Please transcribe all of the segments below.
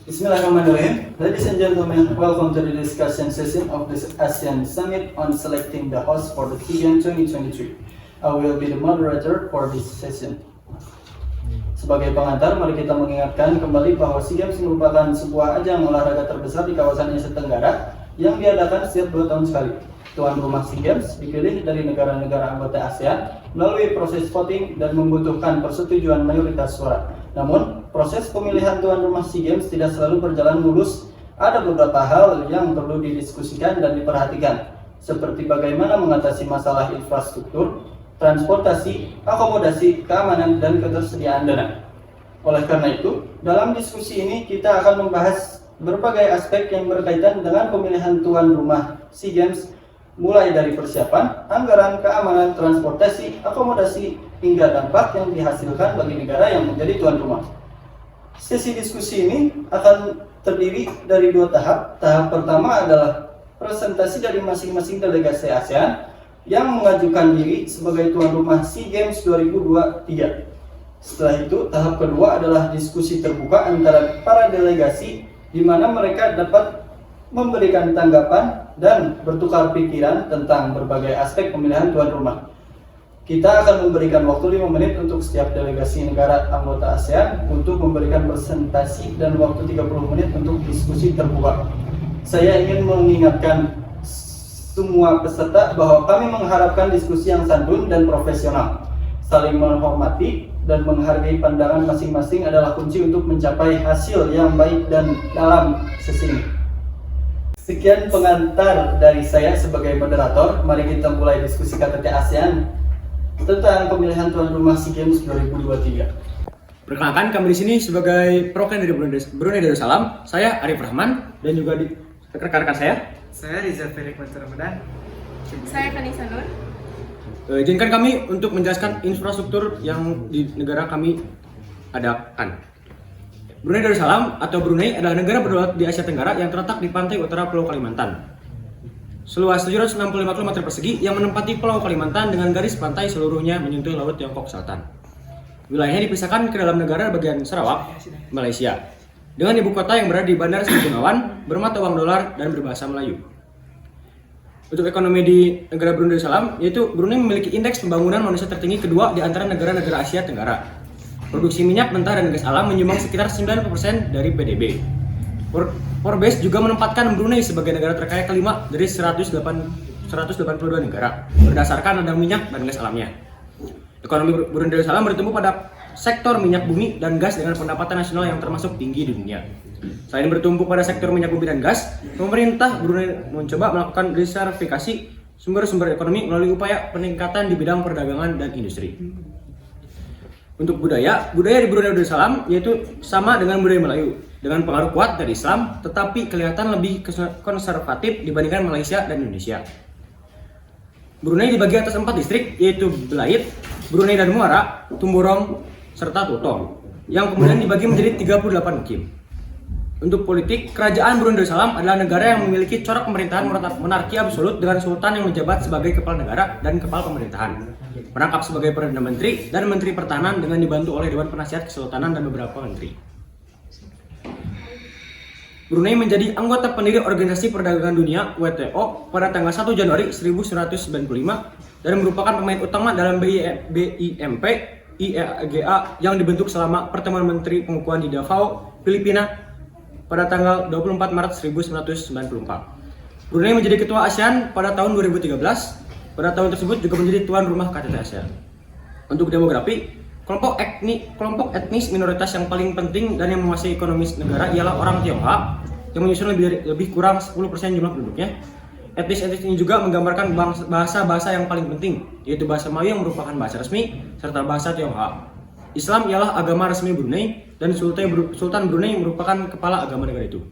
Bismillahirrahmanirrahim. Ladies and gentlemen, welcome to the discussion session of the ASEAN Summit on selecting the host for the SEA Games 2023. I will be the moderator for this session. Sebagai pengantar, mari kita mengingatkan kembali bahwa SEA Games merupakan sebuah ajang olahraga terbesar di kawasan Asia Tenggara yang diadakan setiap 2 tahun sekali. Tuan rumah SEA Games dipilih dari negara-negara anggota ASEAN melalui proses voting dan membutuhkan persetujuan mayoritas suara. Namun, proses pemilihan tuan rumah SEA Games tidak selalu berjalan mulus. Ada beberapa hal yang perlu didiskusikan dan diperhatikan, seperti bagaimana mengatasi masalah infrastruktur, transportasi, akomodasi, keamanan, dan ketersediaan dana. Oleh karena itu, dalam diskusi ini kita akan membahas berbagai aspek yang berkaitan dengan pemilihan tuan rumah SEA Games, mulai dari persiapan, anggaran, keamanan, transportasi, akomodasi, hingga dampak yang dihasilkan bagi negara yang menjadi tuan rumah. Sesi diskusi ini akan terdiri dari 2 tahap. Tahap pertama adalah presentasi dari masing-masing delegasi ASEAN yang mengajukan diri sebagai tuan rumah SEA Games 2023. Setelah itu, tahap kedua adalah diskusi terbuka antara para delegasi di mana mereka dapat memberikan tanggapan dan bertukar pikiran tentang berbagai aspek pemilihan tuan rumah. Kita akan memberikan waktu 5 menit untuk setiap delegasi negara anggota ASEAN untuk memberikan presentasi dan waktu 30 menit untuk diskusi terbuka. Saya ingin mengingatkan semua peserta bahwa kami mengharapkan diskusi yang santun dan profesional. Saling menghormati dan menghargai pandangan masing-masing adalah kunci untuk mencapai hasil yang baik dan dalam sesi ini. Sekian pengantar dari saya sebagai moderator. Mari kita mulai diskusi KTT ASEAN tentang pemilihan tuan rumah SEA Games 2023. Perkenalkan, kami di sini sebagai perwakilan dari Brunei Darussalam. Saya Arif Rahman dan juga rekan-rekan saya. Saya Rizal Ferik Ramadan. Saya Kanisa Nur. Izinkan kami untuk menjelaskan infrastruktur yang di negara kami adakan. Brunei Darussalam atau Brunei adalah negara berdaulat di Asia Tenggara yang terletak di pantai utara Pulau Kalimantan. Seluas 765 km persegi yang menempati Pulau Kalimantan dengan garis pantai seluruhnya menyentuh Laut Tiongkok Selatan. Wilayahnya dipisahkan ke dalam negara bagian Sarawak, Malaysia, dengan ibu kota yang berada di Bandar Seri Begawan, bermata uang dolar dan berbahasa Melayu. Untuk ekonomi di negara Brunei Darussalam, yaitu Brunei memiliki indeks pembangunan manusia tertinggi kedua di antara negara-negara Asia Tenggara. Produksi minyak mentah dan gas alam menyumbang sekitar 90% dari PDB. Forbes juga menempatkan Brunei sebagai negara terkaya kelima dari 182 negara berdasarkan ladang minyak dan gas alamnya. Ekonomi Brunei Darussalam bertumbuh pada sektor minyak bumi dan gas dengan pendapatan nasional yang termasuk tinggi di dunia. Selain bertumbuh pada sektor minyak bumi dan gas, pemerintah Brunei mencoba melakukan diversifikasi sumber-sumber ekonomi melalui upaya peningkatan di bidang perdagangan dan industri. Untuk budaya di Brunei Darussalam yaitu sama dengan budaya Melayu, dengan pengaruh kuat dari Islam, tetapi kelihatan lebih konservatif dibandingkan Malaysia dan Indonesia. Brunei dibagi atas 4 distrik, yaitu Belait, Brunei dan Muara, Tumborong, serta Tutong, yang kemudian dibagi menjadi 38 mukim. Untuk politik, kerajaan Brunei Darussalam adalah negara yang memiliki corak pemerintahan monarki absolut dengan sultan yang menjabat sebagai kepala negara dan kepala pemerintahan, merangkap sebagai Perdana Menteri dan Menteri Pertahanan dengan dibantu oleh Dewan Penasihat Kesultanan dan beberapa menteri. Brunei menjadi anggota pendiri Organisasi Perdagangan Dunia (WTO) pada tanggal 1 Januari 1995 dan merupakan pemain utama dalam BIMP IEGA yang dibentuk selama pertemuan Menteri Pengukuhan di Davao, Filipina pada tanggal 24 Maret 1994. Brunei menjadi ketua ASEAN pada tahun 2013. Pada tahun tersebut juga menjadi tuan rumah KTT ASEAN. Untuk demografi, kelompok etnis minoritas yang paling penting dan yang menguasai ekonomi negara ialah orang Tionghoa yang menyusun lebih kurang 10% jumlah penduduknya. Etnis ini juga menggambarkan bahasa-bahasa yang paling penting, yaitu bahasa Melayu yang merupakan bahasa resmi serta bahasa Tionghoa. Islam ialah agama resmi Brunei dan Sultan Brunei merupakan kepala agama negara itu.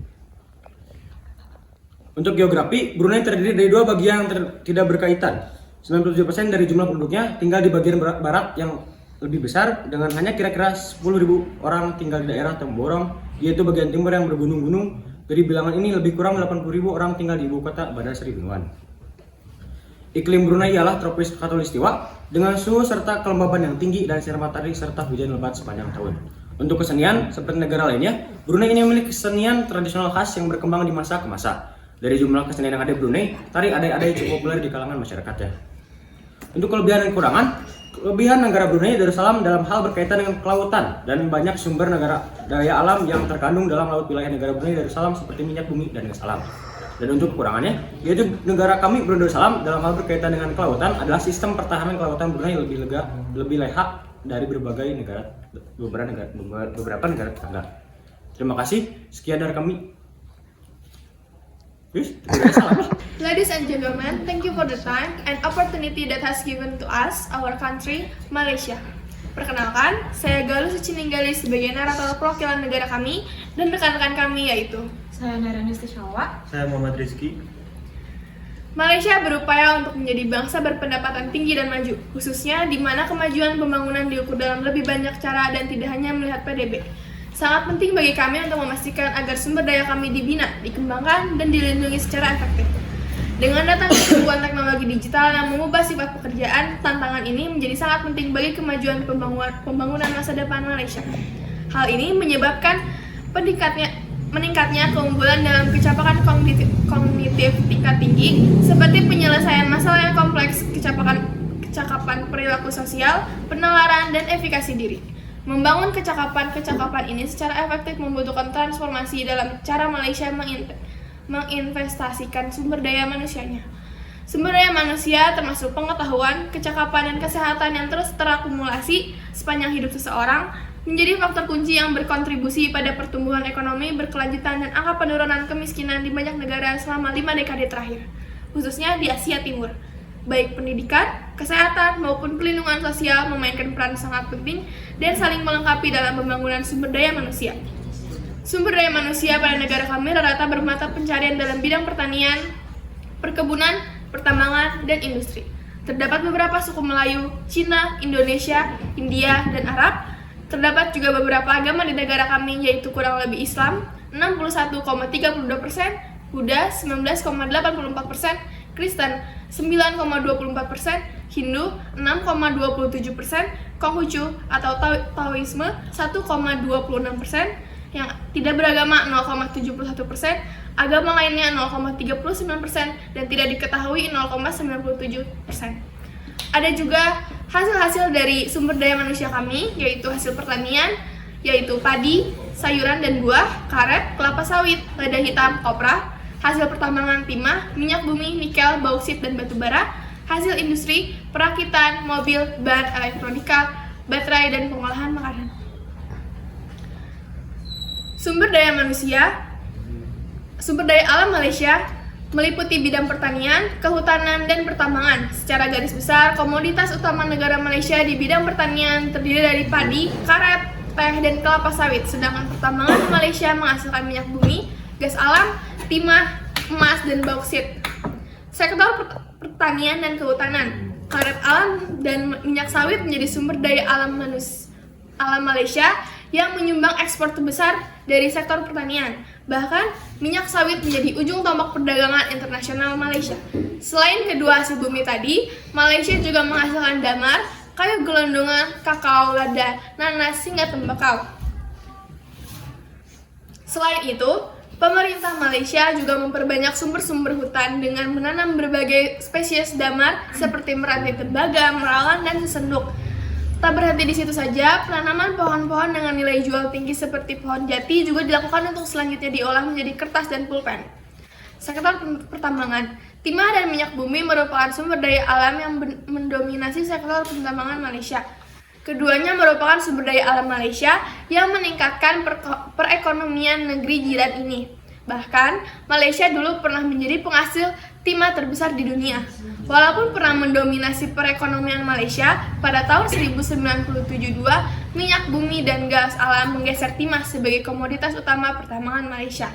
Untuk geografi, Brunei terdiri dari 2 bagian yang tidak berkaitan. 97% dari jumlah penduduknya tinggal di bagian barat yang lebih besar dengan hanya kira-kira 10.000 orang tinggal di daerah Tumborong, yaitu bagian timur yang bergunung-gunung. Dari bilangan ini lebih kurang 80.000 orang tinggal di ibu kota Bandar Seri Begawan. Iklim Brunei ialah tropis khatulistiwa dengan suhu serta kelembaban yang tinggi dan sinar matahari serta hujan lebat sepanjang tahun. Untuk kesenian, seperti negara lainnya, Brunei ini memiliki kesenian tradisional khas yang berkembang di masa ke masa. Dari jumlah kesenian yang ada di Brunei, tari adai-adai cukup populer di kalangan masyarakatnya. Untuk kelebihan dan kekurangan, kelebihan negara Brunei Darussalam dalam hal berkaitan dengan kelautan dan banyak sumber daya alam yang terkandung dalam laut wilayah negara Brunei Darussalam seperti minyak bumi dan gas alam. Dan untuk kekurangannya, yaitu negara kami Brunei Darussalam dalam hal berkaitan dengan kelautan adalah sistem pertahanan kelautan Brunei lebih leha dari beberapa negara tetangga. Terima kasih, sekian dari kami. Ladies and gentlemen, thank you for the time and opportunity that has given to us, our country, Malaysia. Perkenalkan, saya Galuh Sucininggali sebagai narator perwakilan negara kami dan rekan-rekan kami yaitu Saya Nairani Syawa. Saya Muhammad Rizky. Malaysia berupaya untuk menjadi bangsa berpendapatan tinggi dan maju, khususnya di mana kemajuan pembangunan diukur dalam lebih banyak cara dan tidak hanya melihat PDB. Sangat penting bagi kami untuk memastikan agar sumber daya kami dibina, dikembangkan, dan dilindungi secara efektif. Dengan datangnya pertumbuhan teknologi digital yang mengubah sifat pekerjaan, tantangan ini menjadi sangat penting bagi kemajuan pembangunan masa depan Malaysia. Hal ini menyebabkan meningkatnya keunggulan dalam kecakapan kognitif tingkat tinggi, seperti penyelesaian masalah yang kompleks, kecakapan perilaku sosial, penalaran, dan efikasi diri. Membangun kecakapan ini secara efektif membutuhkan transformasi dalam cara Malaysia menginvestasikan sumber daya manusianya. Sumber daya manusia termasuk pengetahuan, kecakapan, dan kesehatan yang terus terakumulasi sepanjang hidup seseorang menjadi faktor kunci yang berkontribusi pada pertumbuhan ekonomi berkelanjutan dan angka penurunan kemiskinan di banyak negara selama 5 dekade terakhir, khususnya di Asia Timur. Baik pendidikan, kesehatan, maupun pelindungan sosial memainkan peran sangat penting dan saling melengkapi dalam pembangunan sumber daya manusia. Sumber daya manusia pada negara kami rata-rata bermata pencarian dalam bidang pertanian, perkebunan, pertambangan, dan industri. Terdapat beberapa suku Melayu, Cina, Indonesia, India, dan Arab. Terdapat juga beberapa agama di negara kami, yaitu kurang lebih Islam 61,32%, Buddha 19,84%, Kristen 9,24%, Hindu 6,27%, Konghucu atau Taoisme 1,26%, yang tidak beragama 0,71%, agama lainnya 0,39%, dan tidak diketahui 0,97%. Ada juga hasil-hasil dari sumber daya manusia kami, yaitu hasil pertanian, yaitu padi, sayuran dan buah, karet, kelapa sawit, lada hitam, kopra, hasil pertambangan timah, minyak bumi, nikel, bauksit, dan batu bara, hasil industri, perakitan, mobil, bahan elektronika, baterai, dan pengolahan makanan. Sumber daya alam Malaysia meliputi bidang pertanian, kehutanan, dan pertambangan. Secara garis besar, komoditas utama negara Malaysia di bidang pertanian terdiri dari padi, karet, teh, dan kelapa sawit. Sedangkan pertambangan Malaysia menghasilkan minyak bumi, gas alam, timah, emas, dan bauksit. Sektor pertanian dan kehutanan, karet alam dan minyak sawit menjadi sumber daya alam Malaysia yang menyumbang ekspor terbesar dari sektor pertanian. Bahkan, minyak sawit menjadi ujung tombak perdagangan internasional Malaysia. Selain kedua hasil bumi tadi, Malaysia juga menghasilkan damar, kayu gelondongan, kakao, lada, nanas, hingga tembakau. Selain itu, pemerintah Malaysia juga memperbanyak sumber-sumber hutan dengan menanam berbagai spesies damar seperti merantai tembaga, meralang, dan sesenduk. Tak berhenti di situ saja, penanaman pohon-pohon dengan nilai jual tinggi seperti pohon jati juga dilakukan untuk selanjutnya diolah menjadi kertas dan pulpen. Sektor pertambangan, timah dan minyak bumi merupakan sumber daya alam yang mendominasi sektor pertambangan Malaysia. Keduanya merupakan sumber daya alam Malaysia yang meningkatkan perekonomian negeri jiran ini. Bahkan, Malaysia dulu pernah menjadi penghasil timah terbesar di dunia. Walaupun pernah mendominasi perekonomian Malaysia, pada tahun 1972, minyak bumi dan gas alam menggeser timah sebagai komoditas utama pertambangan Malaysia.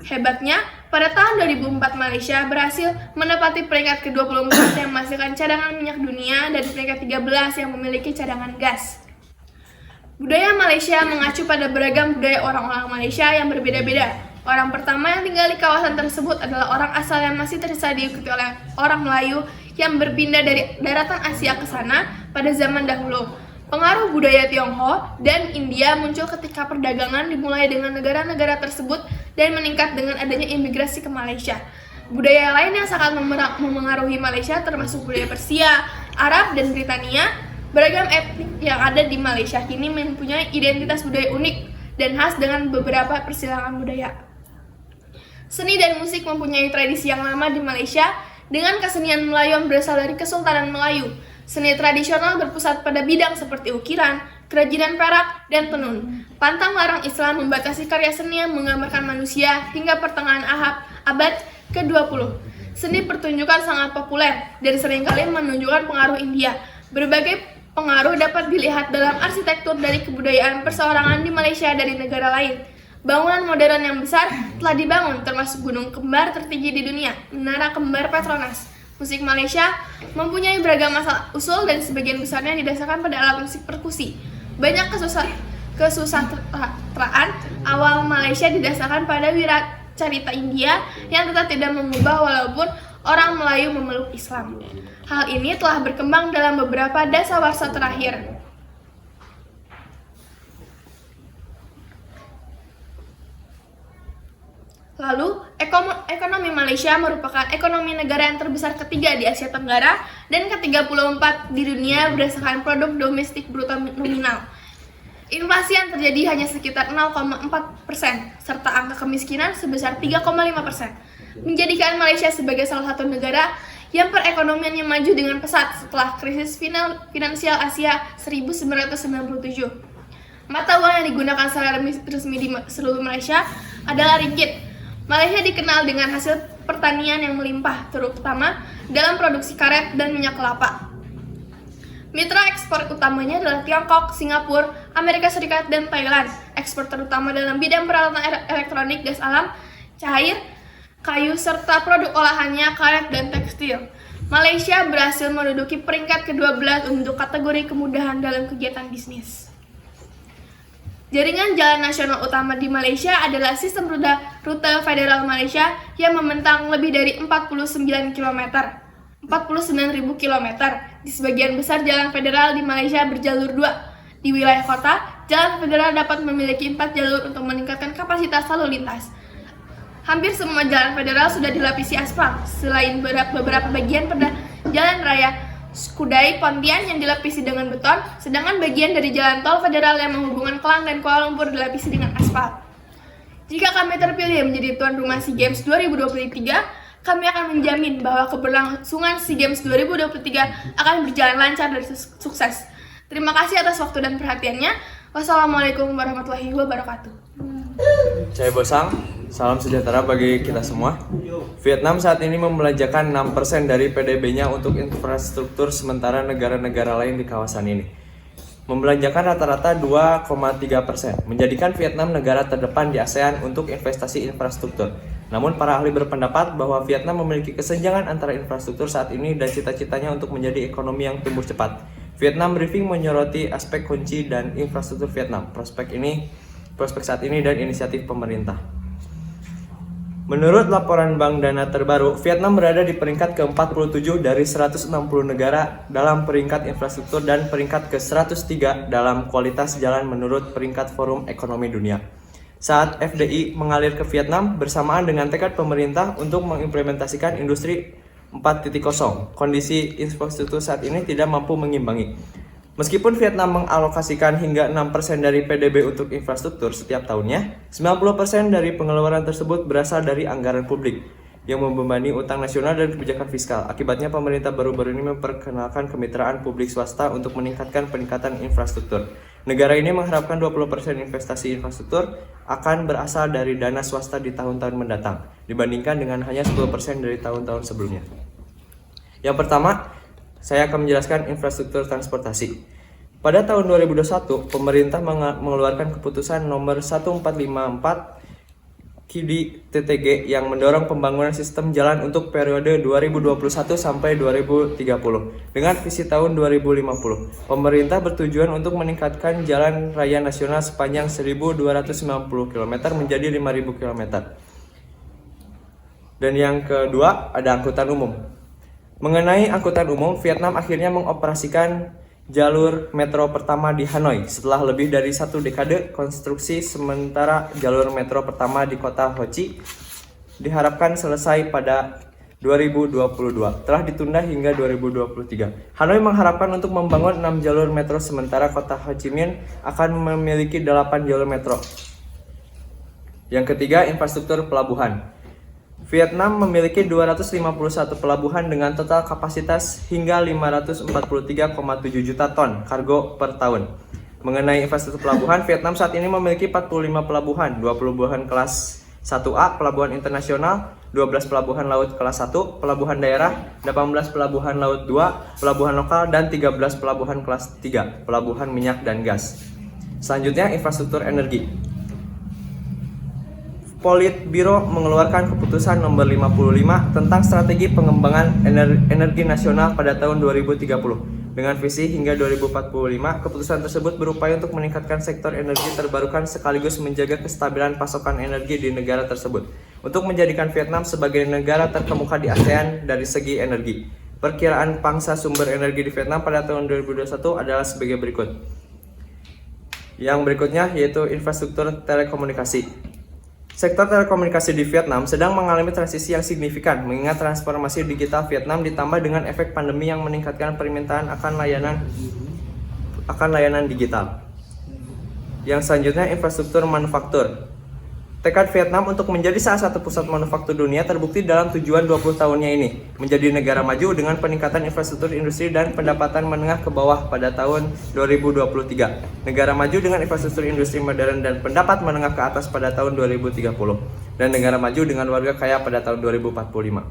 Hebatnya, pada tahun 2004 Malaysia berhasil menempati peringkat ke-24 yang menghasilkan cadangan minyak dunia dan peringkat 13 yang memiliki cadangan gas. Budaya Malaysia mengacu pada beragam budaya orang-orang Malaysia yang berbeda-beda. Orang pertama yang tinggal di kawasan tersebut adalah orang asal yang masih tersisa diikuti oleh orang Melayu yang berpindah dari daratan Asia ke sana pada zaman dahulu. Pengaruh budaya Tionghoa dan India muncul ketika perdagangan dimulai dengan negara-negara tersebut dan meningkat dengan adanya imigrasi ke Malaysia. Budaya lain yang sangat memengaruhi Malaysia termasuk budaya Persia, Arab, dan Britania. Beragam etnik yang ada di Malaysia kini mempunyai identitas budaya unik dan khas dengan beberapa persilangan budaya. Seni dan musik mempunyai tradisi yang lama di Malaysia dengan kesenian Melayu yang berasal dari Kesultanan Melayu. Seni tradisional berpusat pada bidang seperti ukiran, kerajinan perak, dan tenun. Pantang larang Islam membatasi karya seni yang menggambarkan manusia hingga pertengahan abad ke-20. Seni pertunjukan sangat populer dan seringkali menunjukkan pengaruh India. Berbagai pengaruh dapat dilihat dalam arsitektur dari kebudayaan perseorangan di Malaysia dari negara lain. Bangunan modern yang besar telah dibangun termasuk gunung kembar tertinggi di dunia, Menara Kembar Petronas. Musik Malaysia mempunyai beragam asal-usul dan sebagian besarnya didasarkan pada alat musik perkusi. Banyak kesusastraan awal Malaysia didasarkan pada wiracarita India yang tetap tidak mengubah walaupun orang Melayu memeluk Islam. Hal ini telah berkembang dalam beberapa dasawarsa terakhir. Lalu, ekonomi Malaysia merupakan ekonomi negara yang terbesar ketiga di Asia Tenggara dan ke-34 di dunia berdasarkan produk domestik bruto nominal. Inflasi yang terjadi hanya sekitar 0,4%, serta angka kemiskinan sebesar 3,5%, menjadikan Malaysia sebagai salah satu negara yang perekonomiannya maju dengan pesat setelah krisis finansial Asia 1997. Mata uang yang digunakan secara resmi di seluruh Malaysia adalah ringgit. Malaysia dikenal dengan hasil pertanian yang melimpah, terutama dalam produksi karet dan minyak kelapa. Mitra ekspor utamanya adalah Tiongkok, Singapura, Amerika Serikat, dan Thailand. Ekspor terutama dalam bidang peralatan elektronik, gas alam, cair, kayu, serta produk olahannya, karet, dan tekstil. Malaysia berhasil menduduki peringkat ke-12 untuk kategori kemudahan dalam kegiatan bisnis. Jaringan jalan nasional utama di Malaysia adalah sistem rute federal Malaysia yang membentang lebih dari 49.000 km. Di sebagian besar jalan federal di Malaysia berjalur 2. Di wilayah kota, jalan federal dapat memiliki 4 jalur untuk meningkatkan kapasitas lalu lintas. Hampir semua jalan federal sudah dilapisi aspal, selain beberapa bagian pada jalan raya Skudai, Pontian yang dilapisi dengan beton, sedangkan bagian dari jalan tol federal yang menghubungkan Kelang dan Kuala Lumpur dilapisi dengan aspal. Jika kami terpilih menjadi tuan rumah SEA Games 2023, kami akan menjamin bahwa keberlangsungan SEA Games 2023 akan berjalan lancar dan sukses. Terima kasih atas waktu dan perhatiannya. Wassalamualaikum warahmatullahi wabarakatuh. Saya Bosang, salam sejahtera bagi kita semua. Vietnam saat ini membelanjakan 6% dari PDB-nya untuk infrastruktur sementara negara-negara lain di kawasan ini membelanjakan rata-rata 2,3%, menjadikan Vietnam negara terdepan di ASEAN untuk investasi infrastruktur. Namun para ahli berpendapat bahwa Vietnam memiliki kesenjangan antara infrastruktur saat ini dan cita-citanya untuk menjadi ekonomi yang tumbuh cepat. Vietnam Briefing menyoroti aspek kunci dan infrastruktur Vietnam, prospek saat ini dan inisiatif pemerintah. Menurut laporan Bank Dana terbaru, Vietnam berada di peringkat ke-47 dari 160 negara dalam peringkat infrastruktur dan peringkat ke-103 dalam kualitas jalan menurut peringkat Forum Ekonomi Dunia. Saat FDI mengalir ke Vietnam bersamaan dengan tekad pemerintah untuk mengimplementasikan industri 4.0, kondisi infrastruktur saat ini tidak mampu mengimbangi. Meskipun Vietnam mengalokasikan hingga 6% dari PDB untuk infrastruktur setiap tahunnya, 90% dari pengeluaran tersebut berasal dari anggaran publik yang membebani utang nasional dan kebijakan fiskal. Akibatnya pemerintah baru-baru ini memperkenalkan kemitraan publik swasta untuk meningkatkan peningkatan infrastruktur. Negara ini mengharapkan 20% investasi infrastruktur akan berasal dari dana swasta di tahun-tahun mendatang, dibandingkan dengan hanya 10% dari tahun-tahun sebelumnya. Yang pertama, saya akan menjelaskan infrastruktur transportasi. Pada tahun 2021, pemerintah mengeluarkan keputusan nomor 1454 KIDI-TTG yang mendorong pembangunan sistem jalan untuk periode 2021 sampai 2030 dengan visi tahun 2050. Pemerintah bertujuan untuk meningkatkan jalan raya nasional sepanjang 1.290 km menjadi 5.000 km. Dan yang kedua, ada angkutan umum. Mengenai angkutan umum, Vietnam akhirnya mengoperasikan jalur metro pertama di Hanoi setelah lebih dari 1 dekade konstruksi. Sementara jalur metro pertama di kota Ho Chi diharapkan selesai pada 2022, telah ditunda hingga 2023. Hanoi mengharapkan untuk membangun 6 jalur metro, sementara kota Ho Chi Minh akan memiliki 8 jalur metro. Yang ketiga, infrastruktur pelabuhan. Vietnam memiliki 251 pelabuhan dengan total kapasitas hingga 543,7 juta ton kargo per tahun. Mengenai infrastruktur pelabuhan, Vietnam saat ini memiliki 45 pelabuhan, 20 pelabuhan kelas 1A, pelabuhan internasional, 12 pelabuhan laut kelas 1, pelabuhan daerah, 18 pelabuhan laut 2, pelabuhan lokal, dan 13 pelabuhan kelas 3, pelabuhan minyak dan gas. Selanjutnya, infrastruktur energi. Politbiro mengeluarkan keputusan nomor 55 tentang strategi pengembangan energi nasional pada tahun 2030. Dengan visi hingga 2045, keputusan tersebut berupaya untuk meningkatkan sektor energi terbarukan sekaligus menjaga kestabilan pasokan energi di negara tersebut, untuk menjadikan Vietnam sebagai negara terkemuka di ASEAN dari segi energi. Perkiraan pangsa sumber energi di Vietnam pada tahun 2021 adalah sebagai berikut. Yang berikutnya yaitu infrastruktur telekomunikasi. Sektor telekomunikasi di Vietnam sedang mengalami transisi yang signifikan mengingat transformasi digital Vietnam ditambah dengan efek pandemi yang meningkatkan permintaan akan layanan digital. Yang selanjutnya, infrastruktur manufaktur. Tekad Vietnam untuk menjadi salah satu pusat manufaktur dunia terbukti dalam tujuan 20 tahunnya ini, menjadi negara maju dengan peningkatan infrastruktur industri dan pendapatan menengah ke bawah pada tahun 2023. Negara maju dengan infrastruktur industri modern dan pendapat menengah ke atas pada tahun 2030. Dan negara maju dengan warga kaya pada tahun 2045.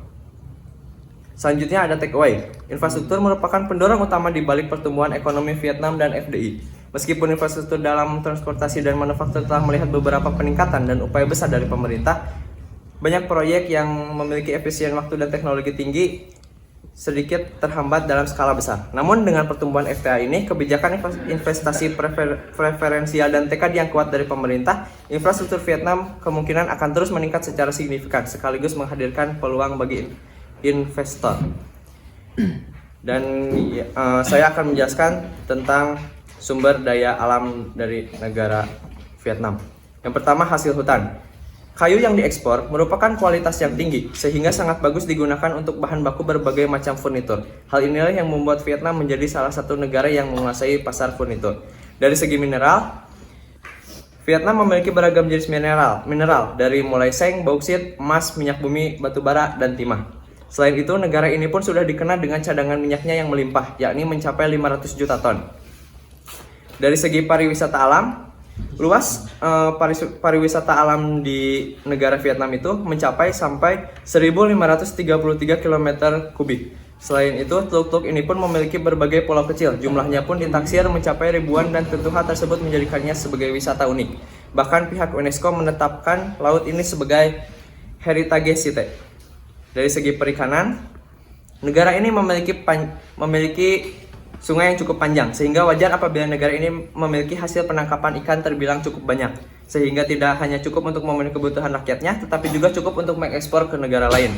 Selanjutnya ada takeaway. Infrastruktur merupakan pendorong utama di balik pertumbuhan ekonomi Vietnam dan FDI. Meskipun infrastruktur dalam transportasi dan manufaktur telah melihat beberapa peningkatan dan upaya besar dari pemerintah, banyak proyek yang memiliki efisien waktu dan teknologi tinggi sedikit terhambat dalam skala besar. Namun dengan pertumbuhan FTA ini, kebijakan investasi preferensial dan tekad yang kuat dari pemerintah, infrastruktur Vietnam kemungkinan akan terus meningkat secara signifikan sekaligus menghadirkan peluang bagi investor. Dan saya akan menjelaskan tentang sumber daya alam dari negara Vietnam. Yang pertama, hasil hutan. Kayu yang diekspor merupakan kualitas yang tinggi sehingga sangat bagus digunakan untuk bahan baku berbagai macam furnitur. Hal inilah yang membuat Vietnam menjadi salah satu negara yang menguasai pasar furnitur. Dari segi mineral, Vietnam memiliki beragam jenis mineral dari mulai seng, bauksit, emas, minyak bumi, batu bara, dan timah. Selain itu, negara ini pun sudah dikenal dengan cadangan minyaknya yang melimpah, yakni mencapai 500 juta ton. Dari segi pariwisata alam, luas pariwisata alam di negara Vietnam itu mencapai sampai 1.533 km kubik. Selain itu, teluk-teluk ini pun memiliki berbagai pulau kecil, jumlahnya pun ditaksir mencapai ribuan dan tentu hal tersebut menjadikannya sebagai wisata unik. Bahkan pihak UNESCO menetapkan laut ini sebagai heritage site. Dari segi perikanan, negara ini memiliki sungai yang cukup panjang, sehingga wajar apabila negara ini memiliki hasil penangkapan ikan terbilang cukup banyak, sehingga tidak hanya cukup untuk memenuhi kebutuhan rakyatnya, tetapi juga cukup untuk mengekspor ke negara lain.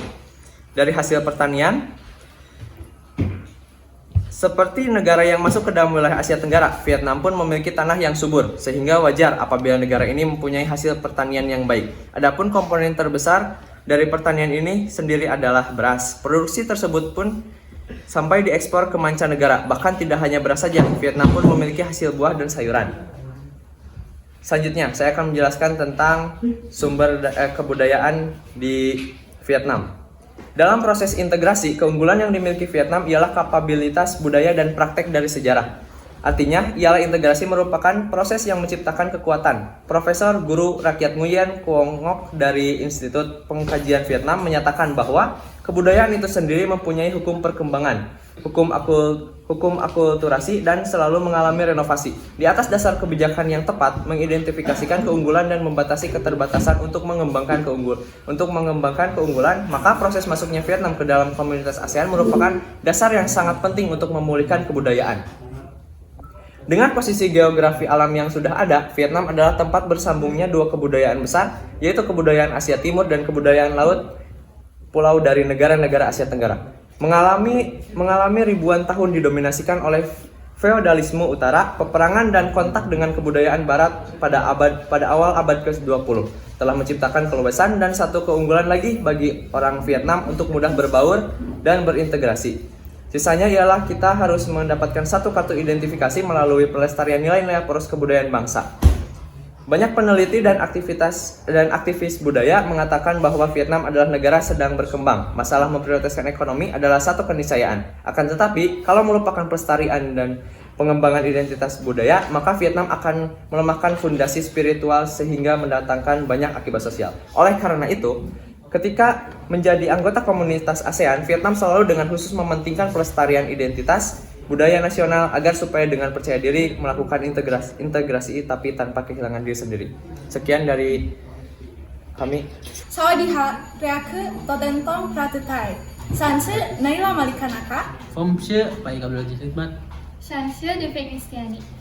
Dari hasil pertanian, seperti negara yang masuk ke dalam wilayah Asia Tenggara, Vietnam pun memiliki tanah yang subur, sehingga wajar apabila negara ini mempunyai hasil pertanian yang baik. Adapun komponen terbesar dari pertanian ini sendiri adalah beras. Produksi tersebut pun sampai diekspor ke mancanegara. Bahkan tidak hanya beras saja, Vietnam pun memiliki hasil buah dan sayuran. Selanjutnya, saya akan menjelaskan tentang sumber kebudayaan di Vietnam. Dalam proses integrasi, keunggulan yang dimiliki Vietnam ialah kapabilitas budaya dan praktek dari sejarah. Artinya, ialah integrasi merupakan proses yang menciptakan kekuatan. Profesor Guru Rakyat Nguyen Quong Ngoc dari Institut Pengkajian Vietnam menyatakan bahwa kebudayaan itu sendiri mempunyai hukum perkembangan, hukum akulturasi, dan selalu mengalami renovasi. Di atas dasar kebijakan yang tepat, mengidentifikasikan keunggulan dan membatasi keterbatasan untuk mengembangkan keunggulan, maka proses masuknya Vietnam ke dalam komunitas ASEAN merupakan dasar yang sangat penting untuk memulihkan kebudayaan. Dengan posisi geografi alam yang sudah ada, Vietnam adalah tempat bersambungnya dua kebudayaan besar, yaitu kebudayaan Asia Timur dan kebudayaan laut pulau dari negara-negara Asia Tenggara. Mengalami ribuan tahun didominasikan oleh feodalisme utara, peperangan dan kontak dengan kebudayaan barat pada awal abad ke-20 telah menciptakan keluasan dan satu keunggulan lagi bagi orang Vietnam untuk mudah berbaur dan berintegrasi. Sisanya ialah kita harus mendapatkan satu kartu identifikasi melalui pelestarian nilai-nilai poros kebudayaan bangsa. Banyak peneliti dan aktivis budaya mengatakan bahwa Vietnam adalah negara sedang berkembang. Masalah memprioritaskan ekonomi adalah satu keniscayaan. Akan tetapi, kalau melupakan pelestarian dan pengembangan identitas budaya, maka Vietnam akan melemahkan fondasi spiritual sehingga mendatangkan banyak akibat sosial. Oleh karena itu, ketika menjadi anggota komunitas ASEAN, Vietnam selalu dengan khusus mementingkan pelestarian identitas budaya nasional agar supaya dengan percaya diri melakukan integrasi tapi tanpa kehilangan diri sendiri. Sekian dari kami. Sawadiha, Reake, Totentong, Pratetai. Sanse, Naila Malikanaka. Fomshe, Pak Abdul Aziz Hikmat. Shansia Devi Kristiani.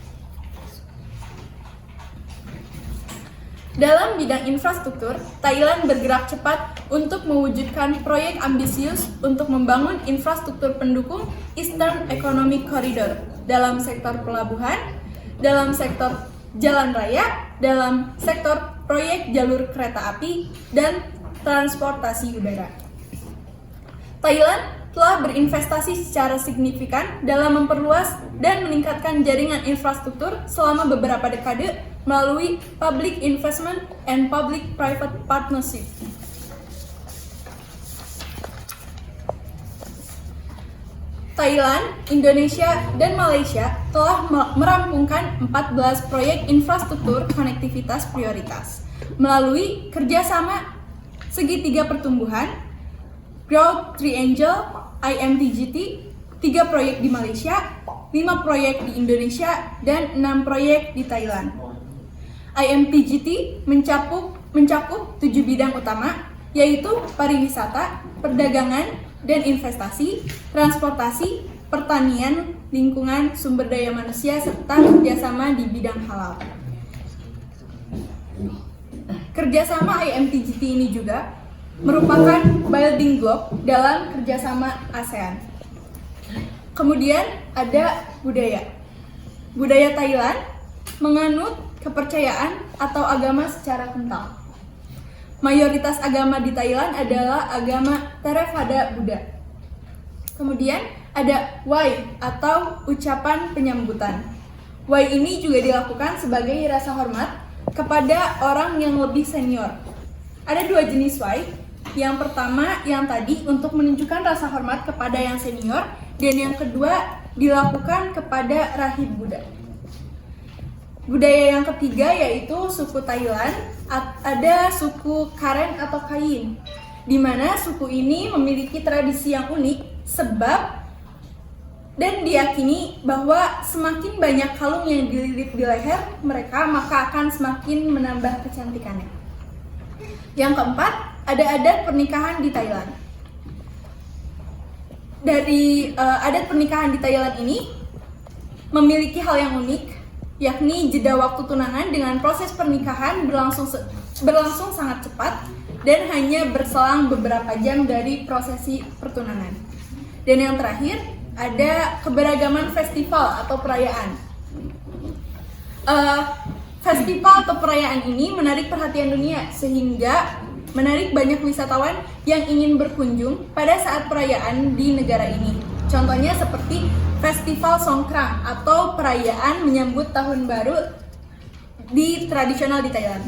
Dalam bidang infrastruktur, Thailand bergerak cepat untuk mewujudkan proyek ambisius untuk membangun infrastruktur pendukung Eastern Economic Corridor dalam sektor pelabuhan, dalam sektor jalan raya, dalam sektor proyek jalur kereta api, dan transportasi udara. Thailand telah berinvestasi secara signifikan dalam memperluas dan meningkatkan jaringan infrastruktur selama beberapa dekade melalui public investment and public-private partnership. Thailand, Indonesia, dan Malaysia telah merampungkan 14 proyek infrastruktur konektivitas prioritas melalui kerjasama segitiga pertumbuhan, Growth Triangle, IMTGT, 3 proyek di Malaysia, 5 proyek di Indonesia, dan 6 proyek di Thailand. IMTGT mencakup 7 bidang utama, yaitu pariwisata, perdagangan dan investasi, transportasi, pertanian, lingkungan, sumber daya manusia, serta kerjasama di bidang halal. Kerjasama IMTGT ini juga merupakan building block dalam kerjasama ASEAN. Kemudian ada budaya. Budaya Thailand menganut kepercayaan atau agama secara kental. Mayoritas agama di Thailand adalah agama Theravada Buddha. Kemudian ada Wai atau ucapan penyambutan. Wai ini juga dilakukan sebagai rasa hormat kepada orang yang lebih senior. Ada 2 jenis Wai. Yang pertama yang tadi untuk menunjukkan rasa hormat kepada yang senior, dan yang kedua dilakukan kepada rahib Buddha. Budaya yang ketiga yaitu suku Thailand, ada suku Karen atau Kayin, di mana suku ini memiliki tradisi yang unik sebab dan diyakini bahwa semakin banyak kalung yang dililit di leher mereka, maka akan semakin menambah kecantikannya. Yang keempat, ada adat pernikahan di Thailand. Dari adat pernikahan di Thailand ini memiliki hal yang unik, yakni jeda waktu tunangan dengan proses pernikahan berlangsung sangat cepat dan hanya berselang beberapa jam dari prosesi pertunangan. Dan yang terakhir, ada keberagaman festival atau perayaan. Festival atau perayaan ini menarik perhatian dunia sehingga menarik banyak wisatawan yang ingin berkunjung pada saat perayaan di negara ini. Contohnya seperti Festival Songkran atau perayaan menyambut tahun baru tradisional di Thailand.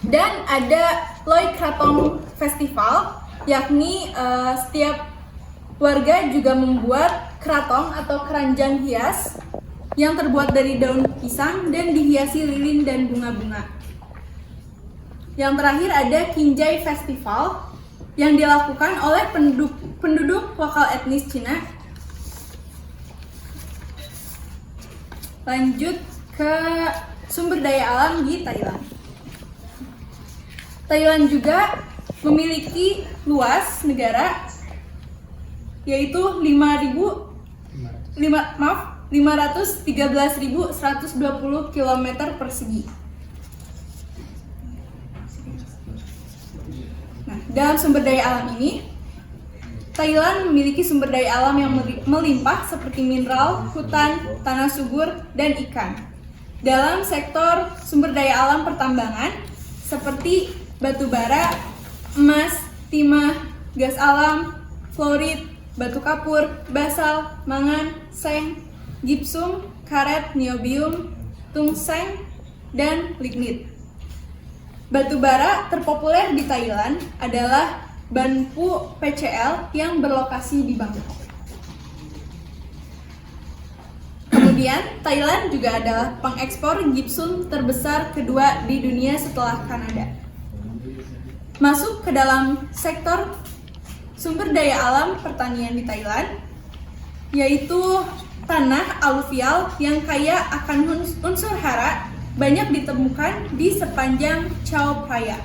Dan ada Loi Krathong Festival, yakni setiap warga juga membuat krathong atau keranjang hias yang terbuat dari daun pisang dan dihiasi lilin dan bunga-bunga. Yang terakhir ada Kinjai Festival yang dilakukan oleh penduduk lokal etnis Cina. Lanjut ke sumber daya alam di Thailand. Thailand juga memiliki luas negara yaitu 513.120 km persegi. Nah, dalam sumber daya alam ini Thailand memiliki sumber daya alam yang melimpah seperti mineral, hutan, tanah subur, dan ikan. Dalam sektor sumber daya alam pertambangan seperti batu bara, emas, timah, gas alam, fluorid, batu kapur, basal, mangan, seng, gipsum, karet, niobium, tungseng, dan lignit. Batu bara terpopuler di Thailand adalah Banpu PCL yang berlokasi di Bangkok. Kemudian, Thailand juga adalah pengekspor gipsum terbesar kedua di dunia setelah Kanada. Masuk ke dalam sektor sumber daya alam pertanian di Thailand, yaitu tanah aluvial yang kaya akan unsur hara banyak ditemukan di sepanjang Chao Phraya.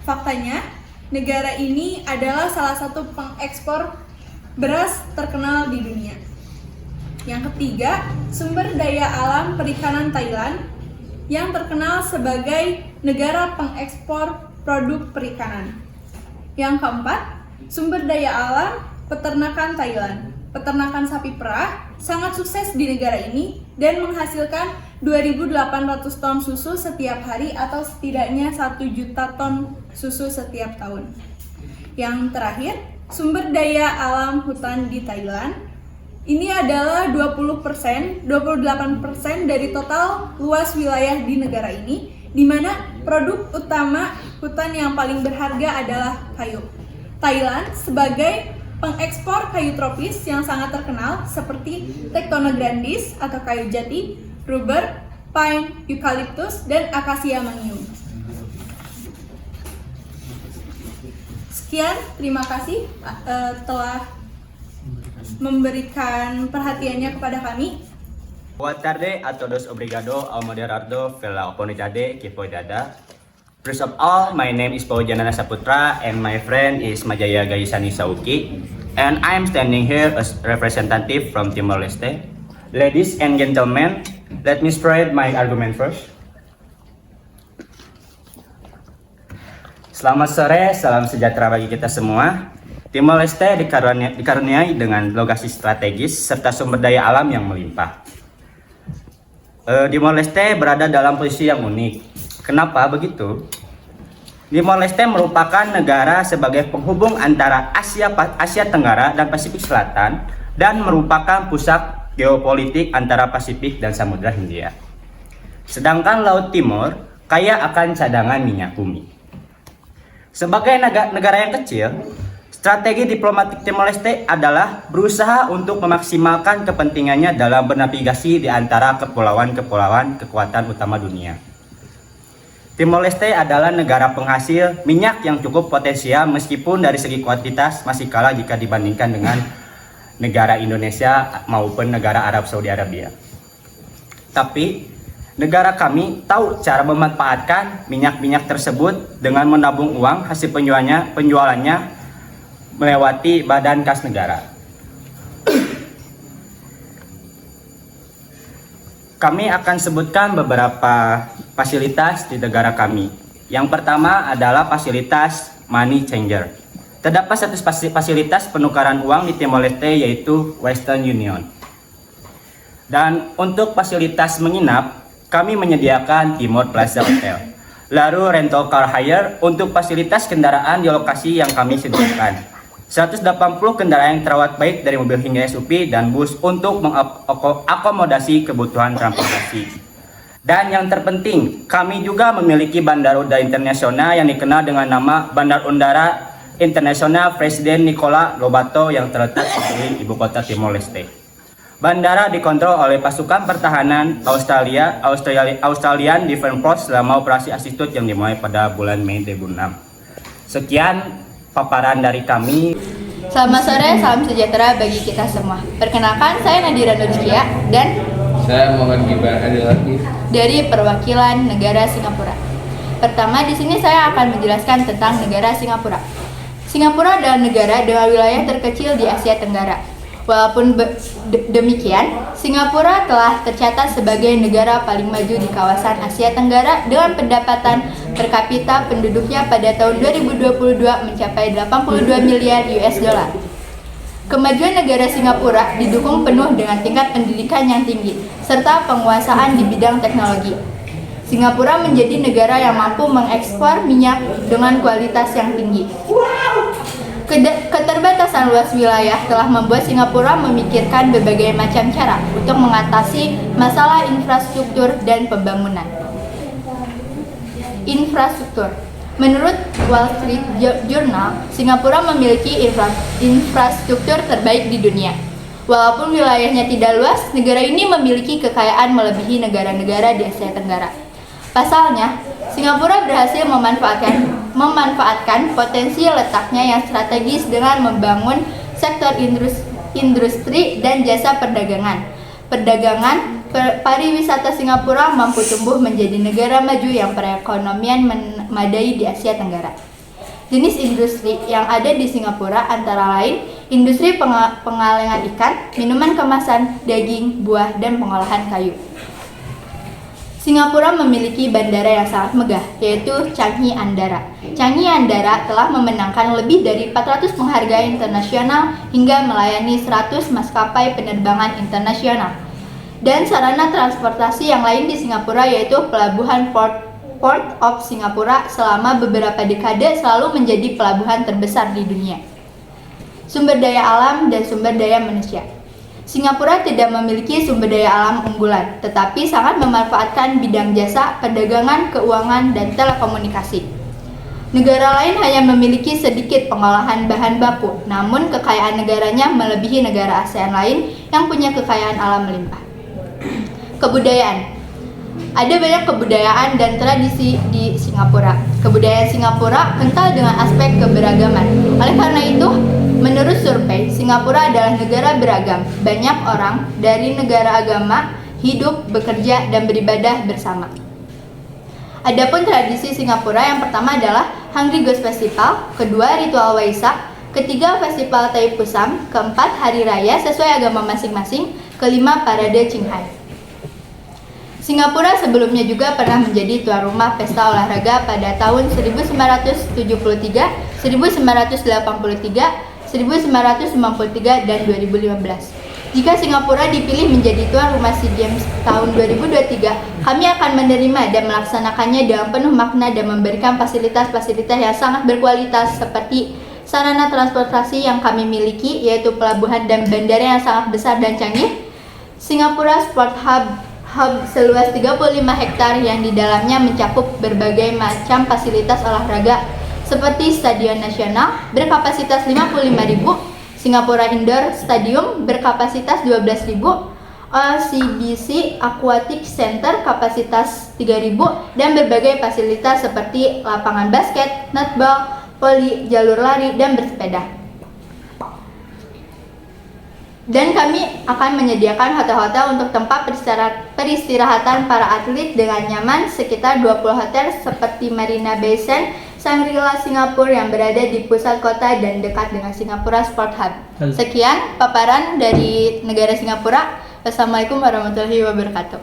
Faktanya, negara ini adalah salah satu pengekspor beras terkenal di dunia. Yang ketiga, sumber daya alam perikanan Thailand yang terkenal sebagai negara pengekspor produk perikanan. Yang keempat, sumber daya alam peternakan Thailand. Peternakan sapi perah sangat sukses di negara ini dan menghasilkan 2.800 ton susu setiap hari atau setidaknya 1 juta ton susu setiap tahun. Yang terakhir, sumber daya alam hutan di Thailand. Ini adalah 28% dari total luas wilayah di negara ini, di mana produk utama hutan yang paling berharga adalah kayu. Thailand sebagai pengekspor kayu tropis yang sangat terkenal seperti Tectona grandis atau kayu jati, rubber, pine, eucalyptus, dan Acacia mangium. Sekian, terima kasih telah memberikan perhatiannya kepada kami. Boa tarde a todos, obrigado ao moderador pela oportunidade que foi dada. First of all, my name is Paul Janana Saputra and my friend is Majaya Gaisani Sauki, and I am standing here as representative from Timor-Leste. Ladies and gentlemen, let me spread my argument first. Selamat sore, salam sejahtera bagi kita semua. Timor-Leste dikaruniai dengan lokasi strategis serta sumber daya alam yang melimpah. Timor-Leste berada dalam posisi yang unik. Kenapa begitu? Timor-Leste merupakan negara sebagai penghubung antara Asia Tenggara dan Pasifik Selatan dan merupakan pusat geopolitik antara Pasifik dan Samudra Hindia. Sedangkan Laut Timur kaya akan cadangan minyak bumi. Sebagai negara yang kecil, strategi diplomatik Timor-Leste adalah berusaha untuk memaksimalkan kepentingannya dalam bernavigasi di antara kepulauan-kepulauan kekuatan utama dunia. Timor-Leste adalah negara penghasil minyak yang cukup potensial meskipun dari segi kuantitas masih kalah jika dibandingkan dengan negara Indonesia maupun negara Arab Saudi Arabia. Tapi negara kami tahu cara memanfaatkan minyak-minyak tersebut dengan menabung uang hasil penjualannya melewati badan kas negara. Kami akan sebutkan beberapa fasilitas di negara kami. Yang pertama adalah fasilitas money changer. Terdapat satu fasilitas penukaran uang di Timor-Leste yaitu Western Union. Dan untuk fasilitas menginap, kami menyediakan Timor Plaza Hotel. Lalu rental car hire untuk fasilitas kendaraan di lokasi yang kami sediakan. 180 kendaraan yang terawat baik dari mobil hingga SUV dan bus untuk mengakomodasi kebutuhan transportasi. Dan yang terpenting, kami juga memiliki bandar udara internasional yang dikenal dengan nama Bandar Udara Internasional Presiden Nicolas Lobato yang terletak di ibu kota Timor-Leste. Bandara dikontrol oleh pasukan pertahanan Australian Defence Force selama operasi Asistut yang dimulai pada bulan Mei 2006. Sekian paparan dari kami. Selamat sore, salam sejahtera bagi kita semua. Perkenalkan, saya Nadira Nurskia dan saya Muhammad Gibran Adil Latif dari perwakilan negara Singapura. Pertama, di sini saya akan menjelaskan tentang negara Singapura. Singapura adalah negara dengan wilayah terkecil di Asia Tenggara. Walaupun demikian, Singapura telah tercatat sebagai negara paling maju di kawasan Asia Tenggara dengan pendapatan per kapita penduduknya pada tahun 2022 mencapai 82 miliar US dollar. Kemajuan negara Singapura didukung penuh dengan tingkat pendidikan yang tinggi, serta penguasaan di bidang teknologi. Singapura menjadi negara yang mampu mengekspor minyak dengan kualitas yang tinggi. Keterbatasan luas wilayah telah membuat Singapura memikirkan berbagai macam cara untuk mengatasi masalah infrastruktur dan pembangunan. Infrastruktur. Menurut Wall Street Journal, Singapura memiliki infrastruktur terbaik di dunia. Walaupun wilayahnya tidak luas, negara ini memiliki kekayaan melebihi negara-negara di Asia Tenggara. Pasalnya, Singapura berhasil memanfaatkan potensi letaknya yang strategis dengan membangun sektor industri dan jasa perdagangan. Pariwisata Singapura mampu tumbuh menjadi negara maju yang perekonomian memadai di Asia Tenggara. Jenis industri yang ada di Singapura antara lain industri pengalengan ikan, minuman kemasan, daging, buah, dan pengolahan kayu. Singapura memiliki bandara yang sangat megah, yaitu Changi Andara. Changi Andara telah memenangkan lebih dari 400 penghargaan internasional hingga melayani 100 maskapai penerbangan internasional. Dan sarana transportasi yang lain di Singapura yaitu pelabuhan Port of Singapura selama beberapa dekade selalu menjadi pelabuhan terbesar di dunia. Sumber daya alam dan sumber daya manusia. Singapura tidak memiliki sumber daya alam unggulan, tetapi sangat memanfaatkan bidang jasa, perdagangan, keuangan, dan telekomunikasi. Negara lain hanya memiliki sedikit pengolahan bahan baku, namun kekayaan negaranya melebihi negara ASEAN lain yang punya kekayaan alam melimpah. Kebudayaan. Ada banyak kebudayaan dan tradisi di Singapura. Kebudayaan Singapura kental dengan aspek keberagaman. Oleh karena itu, menurut survei, Singapura adalah negara beragam. Banyak orang dari negara agama hidup, bekerja, dan beribadah bersama. Adapun tradisi Singapura yang pertama adalah Hungry Ghost Festival, kedua ritual Waisak, ketiga festival Tai Pusam, keempat hari raya sesuai agama masing-masing, kelima parade Qinghai. Singapura sebelumnya juga pernah menjadi tuan rumah pesta olahraga pada tahun 1973, 1983, 1993, dan 2015. Jika Singapura dipilih menjadi tuan rumah SEA Games tahun 2023, kami akan menerima dan melaksanakannya dengan penuh makna dan memberikan fasilitas-fasilitas yang sangat berkualitas seperti sarana transportasi yang kami miliki, yaitu pelabuhan dan bandara yang sangat besar dan canggih, Singapura Sport Hub seluas 35 hektar yang di dalamnya mencakup berbagai macam fasilitas olahraga seperti Stadion Nasional berkapasitas 55.000, Singapura Indoor Stadium berkapasitas 12.000, OCBC Aquatic Center kapasitas 3.000, dan berbagai fasilitas seperti lapangan basket, netball, voli, jalur lari, dan bersepeda. Dan kami akan menyediakan hotel-hotel untuk tempat peristirahatan para atlet dengan nyaman, sekitar 20 hotel seperti Marina Bay Sands, Shangri-La Singapura yang berada di pusat kota dan dekat dengan Singapura Sport Hub. Sekian paparan dari negara Singapura. Wassalamualaikum warahmatullahi wabarakatuh.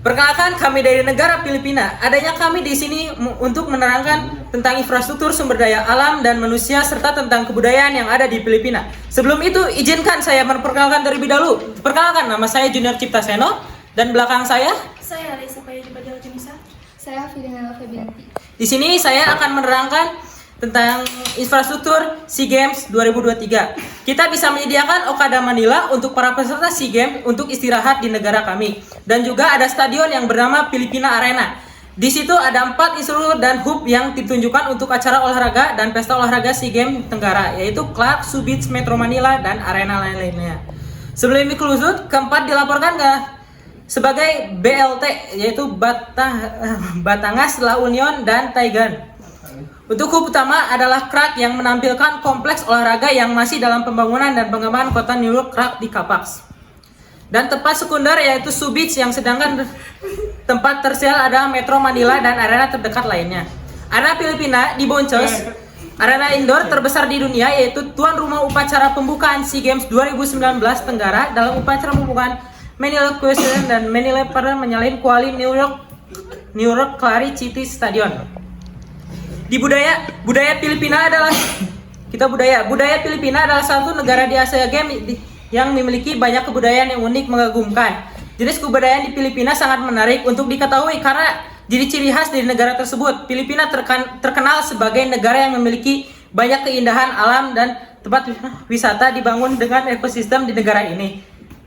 Perkenalkan, kami dari negara Filipina. Adanya kami di sini untuk menerangkan tentang infrastruktur sumber daya alam dan manusia serta tentang kebudayaan yang ada di Filipina. Sebelum itu, izinkan saya memperkenalkan terlebih dahulu. Perkenalkan, nama saya Junior Cipta Seno dan belakang saya Alisa Payadi Junisa. Saya Fidina Febianti. Di sini saya akan menerangkan tentang infrastruktur SEA Games 2023. Kita bisa menyediakan Okada Manila untuk para peserta SEA Games untuk istirahat di negara kami. Dan juga ada stadion yang bernama Filipina Arena. Di situ ada 4 instruktur dan hub yang ditunjukkan untuk acara olahraga dan pesta olahraga SEA Games Tenggara, yaitu Clark, Subic, Metro Manila, dan arena lain-lainnya. Sebelum kelusut, keempat dilaporkan sebagai BLT, yaitu Batangas, La Union, dan Taigan. Untuk hub utama adalah Clark yang menampilkan kompleks olahraga yang masih dalam pembangunan dan pengembangan kota New York Clark di Capax. Dan tempat sekunder yaitu Subic, yang sedangkan tempat tersial adalah Metro Manila dan arena terdekat lainnya. Arena Filipina di Boncos, arena indoor terbesar di dunia, yaitu tuan rumah upacara pembukaan SEA Games 2019 Tenggara dalam upacara pembukaan Manila Question dan Manila pada menyalin kuali New York Clary City Stadion. Di budaya Filipina adalah Budaya Filipina adalah satu negara di Asia yang memiliki banyak kebudayaan yang unik mengagumkan. Jenis kebudayaan di Filipina sangat menarik untuk diketahui karena ciri-ciri khas dari negara tersebut. Filipina terkenal sebagai negara yang memiliki banyak keindahan alam dan tempat wisata dibangun dengan ekosistem di negara ini.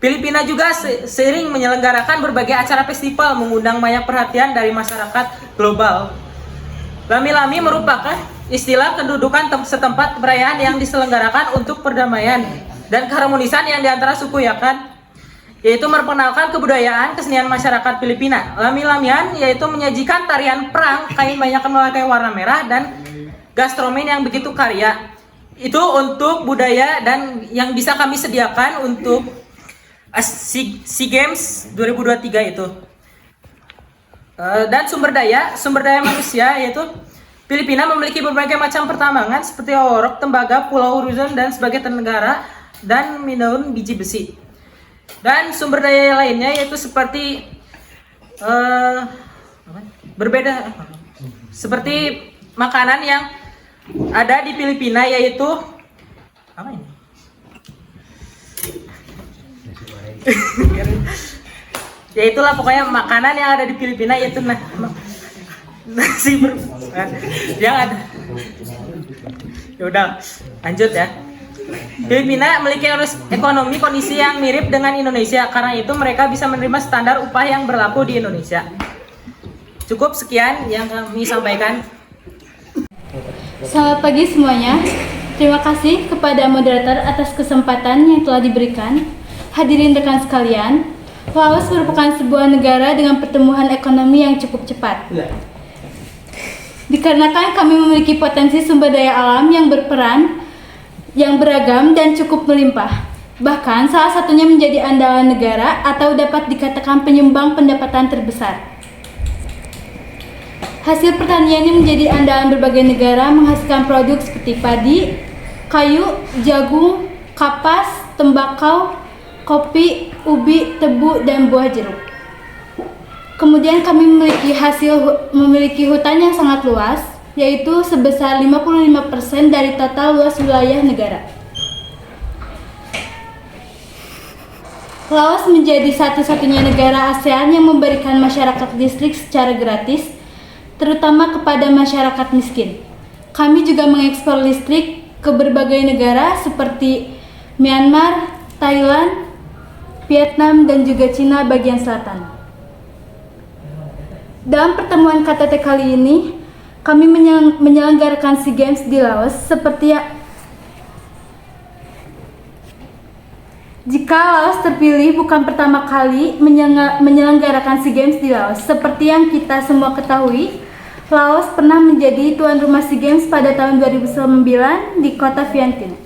Filipina juga sering menyelenggarakan berbagai acara festival mengundang banyak perhatian dari masyarakat global. Lami-lami merupakan istilah kedudukan setempat perayaan yang diselenggarakan untuk perdamaian dan keharmonisan yang diantara suku Yakan, yaitu memperkenalkan kebudayaan kesenian masyarakat Filipina. Lami-lamian yaitu menyajikan tarian perang, kain banyak memakai warna merah dan gastromen yang begitu karya. Itu untuk budaya dan yang bisa kami sediakan untuk SEA Games 2023 itu. Dan sumber daya manusia yaitu Filipina memiliki berbagai macam pertambangan seperti orok, tembaga, pulau Luzon dan sebagai negara dan minum biji besi. Dan sumber daya lainnya yaitu seperti berbeda seperti makanan yang ada di Filipina yaitu apa ini? Ya itulah pokoknya makanan yang ada di Filipina yaitu nasi yang ada. Ya udah, lanjut ya. Filipina memiliki ekonomi kondisi yang mirip dengan Indonesia. Karena itu mereka bisa menerima standar upah yang berlaku di Indonesia. Cukup sekian yang kami sampaikan. Selamat pagi semuanya. Terima kasih kepada moderator atas kesempatan yang telah diberikan. Hadirin rekan sekalian, Laos merupakan sebuah negara dengan pertumbuhan ekonomi yang cukup cepat. Dikarenakan kami memiliki potensi sumber daya alam yang berperan, yang beragam dan cukup melimpah. Bahkan salah satunya menjadi andalan negara atau dapat dikatakan penyumbang pendapatan terbesar. Hasil pertanian yang menjadi andalan berbagai negara menghasilkan produk seperti padi, kayu, jagung, kapas, tembakau, kopi, ubi, tebu, dan buah jeruk. Kemudian kami memiliki hutan yang sangat luas, yaitu sebesar 55% dari total luas wilayah negara. Laos menjadi satu-satunya negara ASEAN yang memberikan masyarakat listrik secara gratis, terutama kepada masyarakat miskin. Kami juga mengekspor listrik ke berbagai negara seperti Myanmar, Thailand, Vietnam, dan juga Cina bagian selatan. Dalam pertemuan KTT kali ini, kami menyelenggarakan SEA Games di Laos seperti jika Laos terpilih bukan pertama kali menyelenggarakan SEA Games di Laos. Seperti yang kita semua ketahui, Laos pernah menjadi tuan rumah SEA Games pada tahun 2009 di kota Vientiane.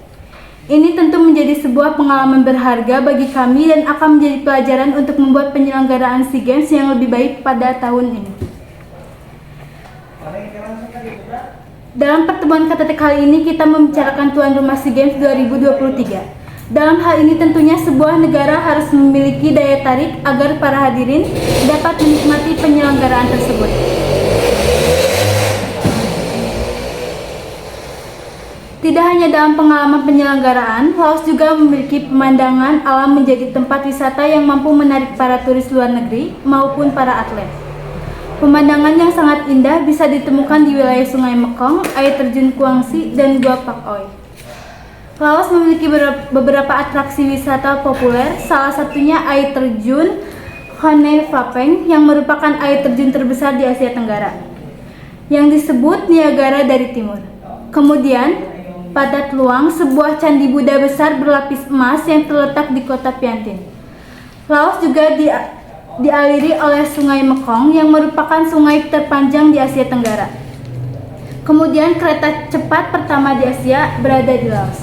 Ini tentu menjadi sebuah pengalaman berharga bagi kami dan akan menjadi pelajaran untuk membuat penyelenggaraan SEA Games yang lebih baik pada tahun ini. Dalam pertemuan KTT kali ini kita membicarakan tuan rumah SEA Games 2023. Dalam hal ini tentunya sebuah negara harus memiliki daya tarik agar para hadirin dapat menikmati penyelenggaraan tersebut. Tidak hanya dalam pengalaman penyelenggaraan, Laos juga memiliki pemandangan alam menjadi tempat wisata yang mampu menarik para turis luar negeri maupun para atlet. Pemandangan yang sangat indah bisa ditemukan di wilayah Sungai Mekong, air terjun Kuangsi, dan Gua Pak Oi. Laos memiliki beberapa atraksi wisata populer, salah satunya air terjun Hone Phapeng yang merupakan air terjun terbesar di Asia Tenggara, yang disebut Niagara dari Timur. Kemudian, Padat Luang, sebuah candi Buddha besar berlapis emas yang terletak di kota Vientiane. Laos juga dialiri oleh Sungai Mekong yang merupakan sungai terpanjang di Asia Tenggara. Kemudian kereta cepat pertama di Asia berada di Laos.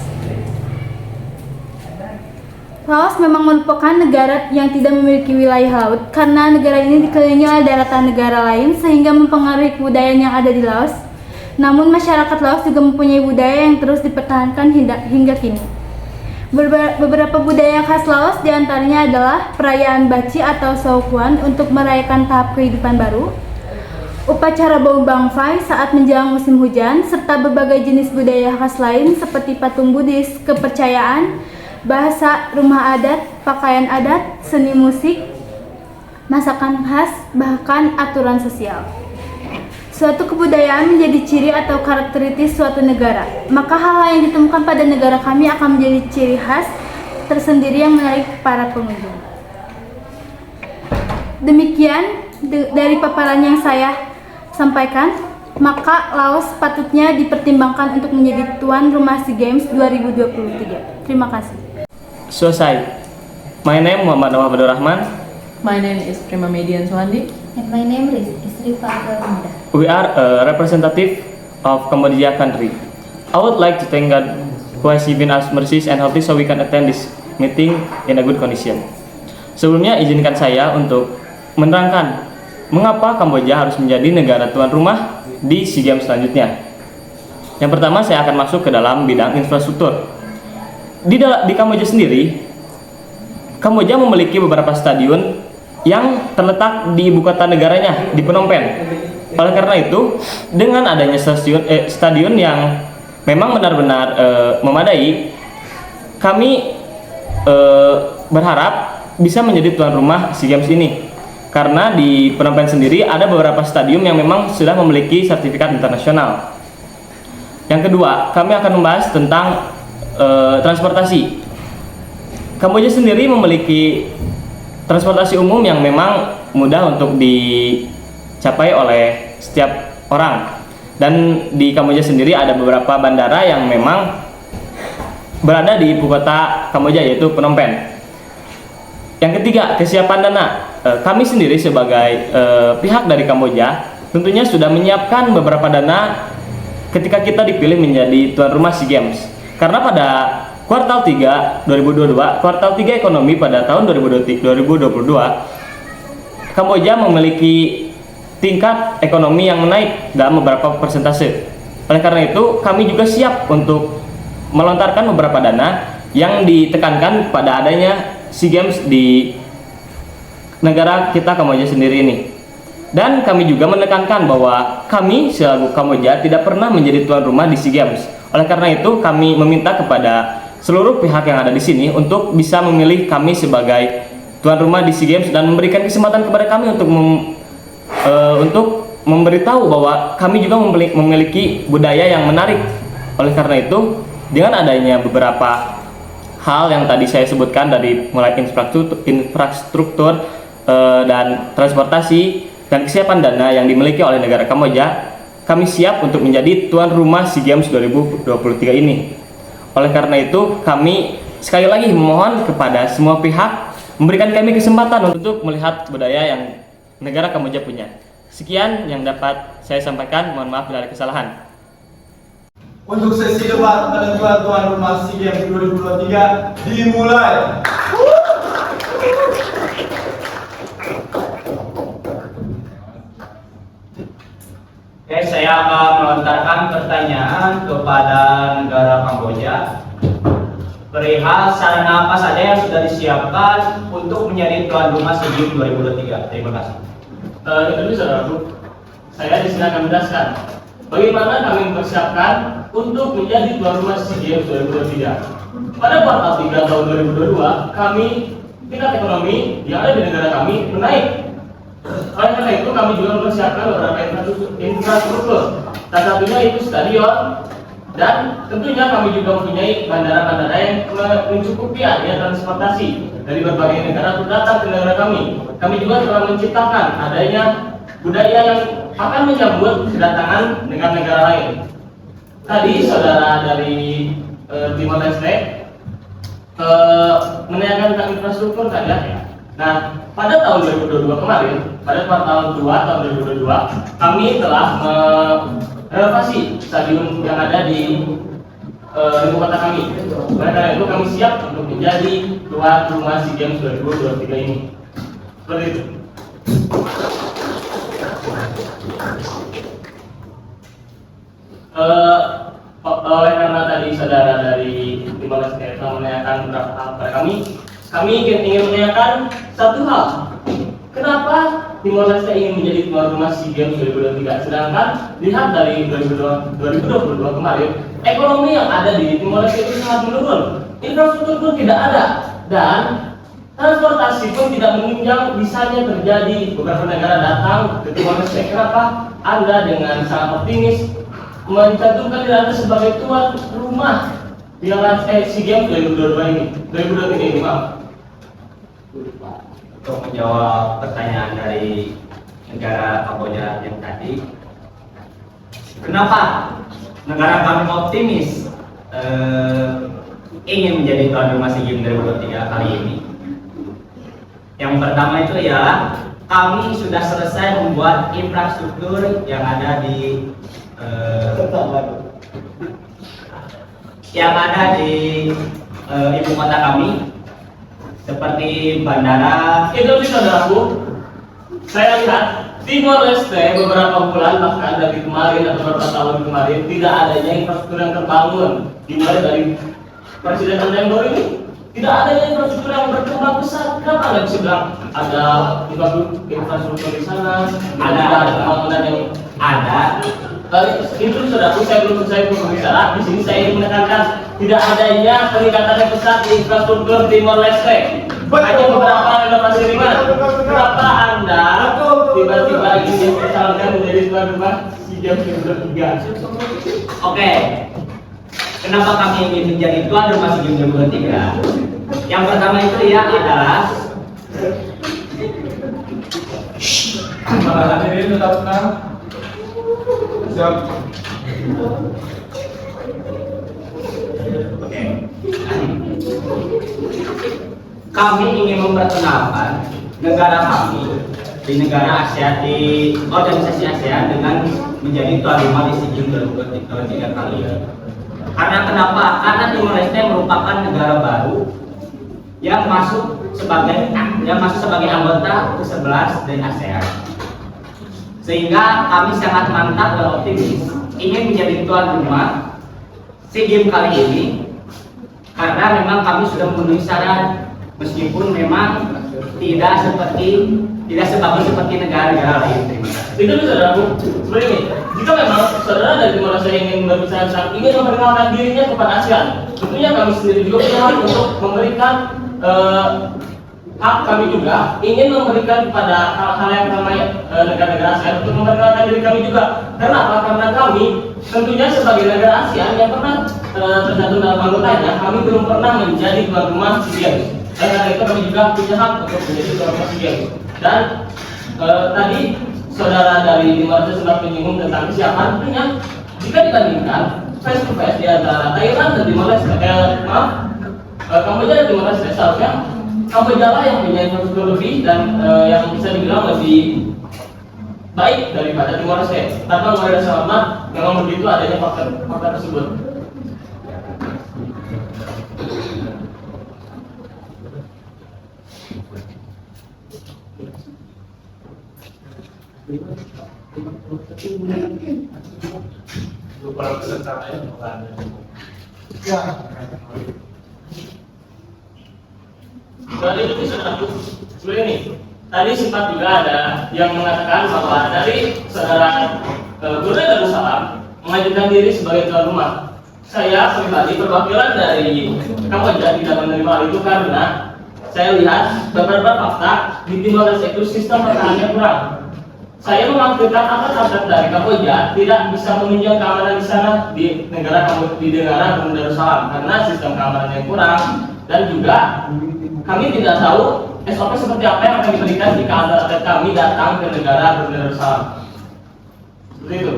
Laos memang merupakan negara yang tidak memiliki wilayah laut karena negara ini dikelilingi oleh daratan negara lain sehingga mempengaruhi kebudayaan yang ada di Laos. Namun masyarakat Laos juga mempunyai budaya yang terus dipertahankan hingga kini. Beberapa budaya khas Laos diantaranya adalah perayaan Baci atau Saukuan untuk merayakan tahap kehidupan baru, upacara bau bangfai saat menjelang musim hujan, serta berbagai jenis budaya khas lain seperti patung Buddhis, kepercayaan, bahasa, rumah adat, pakaian adat, seni musik, masakan khas, bahkan aturan sosial. Suatu kebudayaan menjadi ciri atau karakteristik suatu negara, maka hal-hal yang ditemukan pada negara kami akan menjadi ciri khas tersendiri yang menarik para pengunjung. Demikian dari paparan yang saya sampaikan, maka Laos patutnya dipertimbangkan untuk menjadi tuan rumah SEA Games 2023. Terima kasih. Selesai. My name Muhammad Abdul Rahman. My name is Prima Median Suwandi. And my name is Rifa Agawinda. We are a representative of Cambodia country. I would like to thank God who has given us mercies and health so we can attend this meeting in a good condition. Sebelumnya izinkan saya untuk menerangkan mengapa Kamboja harus menjadi negara tuan rumah di SEA Games selanjutnya. Yang pertama, saya akan masuk ke dalam bidang infrastruktur. Di Kamboja sendiri, Kamboja memiliki beberapa stadion yang terletak di ibu kota negaranya, di Phnom Penh. Oleh karena itu, dengan adanya stadion yang memang benar-benar memadai, kami berharap bisa menjadi tuan rumah SEA Games ini. Karena di Phnom Penh sendiri ada beberapa stadium yang memang sudah memiliki sertifikat internasional. Yang kedua, kami akan membahas tentang transportasi. Kamboja sendiri memiliki transportasi umum yang memang mudah untuk dicapai oleh setiap orang. Dan di Kamboja sendiri ada beberapa bandara yang memang berada di ibu kota Kamboja, yaitu Phnom Penh. Yang ketiga, kesiapan dana. Kami sendiri sebagai pihak dari Kamboja tentunya sudah menyiapkan beberapa dana ketika kita dipilih menjadi tuan rumah SEA Games. Karena pada kuartal 3 2022, kuartal 3 ekonomi pada tahun 2022, Kamboja memiliki tingkat ekonomi yang menaik dalam beberapa persentase. Oleh karena itu, kami juga siap untuk melontarkan beberapa dana yang ditekankan pada adanya SEA Games di negara kita Kamboja sendiri ini. Dan kami juga menekankan bahwa kami selaku Kamboja tidak pernah menjadi tuan rumah di SEA Games. Oleh karena itu, kami meminta kepada seluruh pihak yang ada di sini untuk bisa memilih kami sebagai tuan rumah di SEA Games dan memberikan kesempatan kepada kami untuk memberitahu bahwa kami juga memiliki budaya yang menarik. Oleh karena itu, dengan adanya beberapa hal yang tadi saya sebutkan, dari mulai infrastruktur dan transportasi dan kesiapan dana yang dimiliki oleh negara Kamboja, kami siap untuk menjadi tuan rumah SEA Games 2023 ini. Oleh karena itu, kami sekali lagi memohon kepada semua pihak memberikan kami kesempatan untuk melihat budaya yang negara Kamboja punya. Sekian yang dapat saya sampaikan, mohon maaf bila ada kesalahan. Untuk sesi debat penentuan tuan rumah SEA Games 2023 dimulai. Oke, saya akan melontarkan pertanyaan kepada negara Kamboja perihal sarana apa saja yang sudah disiapkan untuk menjadi tuan rumah SEA Games 2023. Terima kasih. Tentu saudaraku, saya di sini akan menjelaskan bagaimana kami mempersiapkan untuk menjadi tuan rumah SEA Games 2023. Pada kuartal 3 tahun 2022, kami tingkat ekonomi yang ada di negara kami menaik. Oleh karena itu, kami juga mempersiapkan beberapa infrastruktur. Salah satunya itu stadion, dan tentunya kami juga mempunyai bandara-bandara yang mencukupi area transportasi dari berbagai negara untuk datang ke negara kami. Kami juga telah menciptakan adanya budaya yang akan menyambut kedatangan dengan negara lain. Tadi saudara dari Timor Leste menanyakan tentang infrastruktur kan ya. Nah, pada tahun 2022 kemarin, pada kuartal 2 tahun 2022, kami telah renovasi stadion yang ada di ibu kota kami. Oleh karena itu, kami siap untuk menjadi tuan rumah SEA Games 2023 ini. Seperti itu. Oleh karena tadi saudara dari Timor Leste telah menanyakan beberapa hal kepada kami ingin menanyakan satu hal. Kenapa Timor Leste ingin menjadi tuan rumah SEA Games 2023. Sedangkan lihat dari 2022 kemarin, ekonomi yang ada di Timor Leste itu sangat menurun. Infrastruktur pun tidak ada dan transportasi pun tidak menunjang bisanya terjadi beberapa negara datang ke Timor Leste. Kenapa Anda dengan sangat optimis mencantumkan diri Anda sebagai tuan rumah Piala SEA Games 2023 ini, maaf. Untuk menjawab pertanyaan dari negara Kamboja yang tadi, kenapa negara kami optimis ingin menjadi tuan rumah SEA Games 2023 kali ini? Yang pertama itu ya, kami sudah selesai membuat infrastruktur yang ada di ibu kota kami, seperti bandara. Itu sih saudaraku, saya lihat Timor Leste beberapa bulan bahkan dari kemarin atau beberapa tahun kemarin tidak adanya infrastruktur yang terbangun, dimulai dari Presiden Anda yang baru ini tidak adanya infrastruktur yang berkembang besar. Kenapa Anda bisa bilang ada infrastruktur di sana, ada pembangunan yang ada? Itu saudaraku, saya belum berbicara. Di sini saya ingin menekankan tidak adanya peningkatan yang besar di infrastruktur Timor Leste. Hanya beberapa renovasi ringan. Kenapa Anda tiba-tiba ingin mencalonkan menjadi tuan rumah SEA Games 2023? Oke, kenapa kami ingin menjadi tuan rumah SEA Games 2023? Yang pertama itu ya adalah Hadirin tetap tenang. Siap. Kami ingin memperkenalkan negara kami di negara Asia, di organisasi ASEAN dengan menjadi tuan rumah di SEA Games 2023 kali ini. Karena kenapa? Karena Timor Leste merupakan negara baru yang masuk sebagai anggota ke-11 dari ASEAN. Sehingga kami sangat mantap dan optimis ingin menjadi tuan rumah SEA Games kali ini, karena memang kami sudah memenuhi syarat, meskipun memang tidak sebagus seperti negara-negara lain. Terima kasih. Itu saudaraku, seperti ini. Jika memang saudara dari Timor Leste ingin berbicara tentang ingin memperkenalkan dirinya kepada ASEAN, tentunya kami sendiri juga punya hak untuk memberikan hak. Kami juga ingin memberikan kepada hal-hal yang namanya negara-negara ASEAN untuk memperkenalkan diri kami juga. Karena apa? Karena kami tentunya sebagai negara ASEAN yang pernah tercantum dalam anggotanya, kami belum pernah menjadi tuan rumah SEA Games. Dan karena itu kami juga punya hak untuk menjadi tuan rumah SEA Games. Dan tadi saudara dari Timor Leste sempat menyinggung tentang kesiapan. Tentunya jika dibandingkan face to face di antara Thailand dan Timor Leste, Kamboja dan Timor Leste, seharusnya Kamboja lah yang punya infrastruktur lebih dan yang bisa dibilang lebih baik daripada Timor Leste. Tanpa mereka selamat, memang begitu adanya faktor tersebut. Para peserta yang bertanya. Dan itu seperti ini. Tadi sempat juga ada yang mengatakan bahwa dari saudara Brunei Darussalam mengajukan diri sebagai tuan rumah. Saya pribadi perwakilan dari Kamboja tidak menerima hal itu karena saya lihat beberapa fakta di Timor Leste itu sistem pertahanannya kurang. Saya memastikan atlet-atlet dari Kamboja tidak bisa menunjang keamanan di sana di negara Brunei Darussalam karena sistem keamanannya kurang, dan juga kami tidak tahu SOP seperti apa yang akan diberikan jika atlet kami datang ke negara Brunei Darussalam. Seperti itu.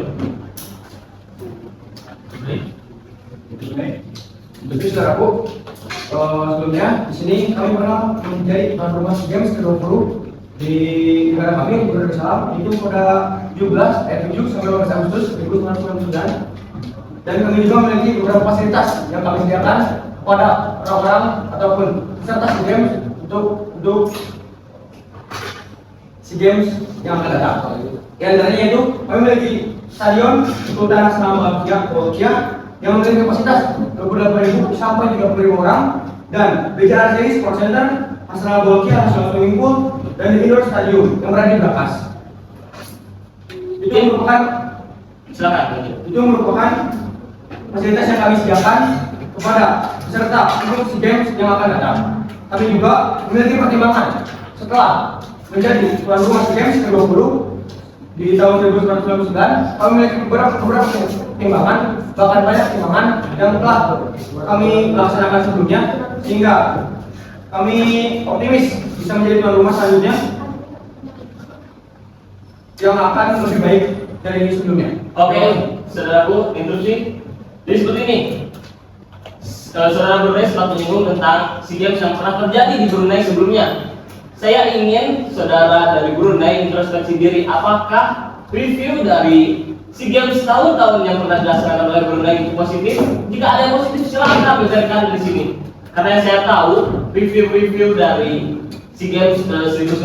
Jadi saudaraku, sebelumnya di sini kami pernah menjadi tuan rumah SEA Games ke-20 di negara kami, Brunei Darussalam, itu pada 7 sampai 12 Agustus 2009. Dan kami juga memiliki beberapa fasilitas yang kami sediakan kepada orang-orang ataupun peserta SEA Games untuk SEA Games yang akan datang. Yang antaranya itu kami memiliki stadion Sultan Hasanuddin Bolkiah yang memiliki kapasitas 28.000 sampai 30.000 orang, dan BCRC Sport Center, National Bolkiah National Swimming Pool, dan di indoor stadium yang berada di Brakas. Itu merupakan fasilitas yang kami sediakan kepada peserta untuk SEA Games yang akan datang. Kami juga memiliki pertimbangan setelah menjadi tuan rumah SEA Games ke-20 di tahun 1999, kami memiliki beberapa pertimbangan, bahkan banyak pertimbangan yang telah kami laksanakan sebelumnya, sehingga kami optimis bisa menjadi tuan rumah selanjutnya yang akan lebih baik dari sebelumnya. Oke, saudaraku, interupsi. Jadi seperti ini. Saudara Brunei sempat menyinggung tentang SEA Games yang pernah terjadi di Brunei sebelumnya. Saya ingin saudara dari Brunei introspeksi diri, apakah review dari SEA Games tahun-tahun yang pernah dilaksanakan oleh Brunei itu positif? Jika ada yang positif, silakan bicarakan di sini. Karena yang saya tahu, review dari SEA Games 1900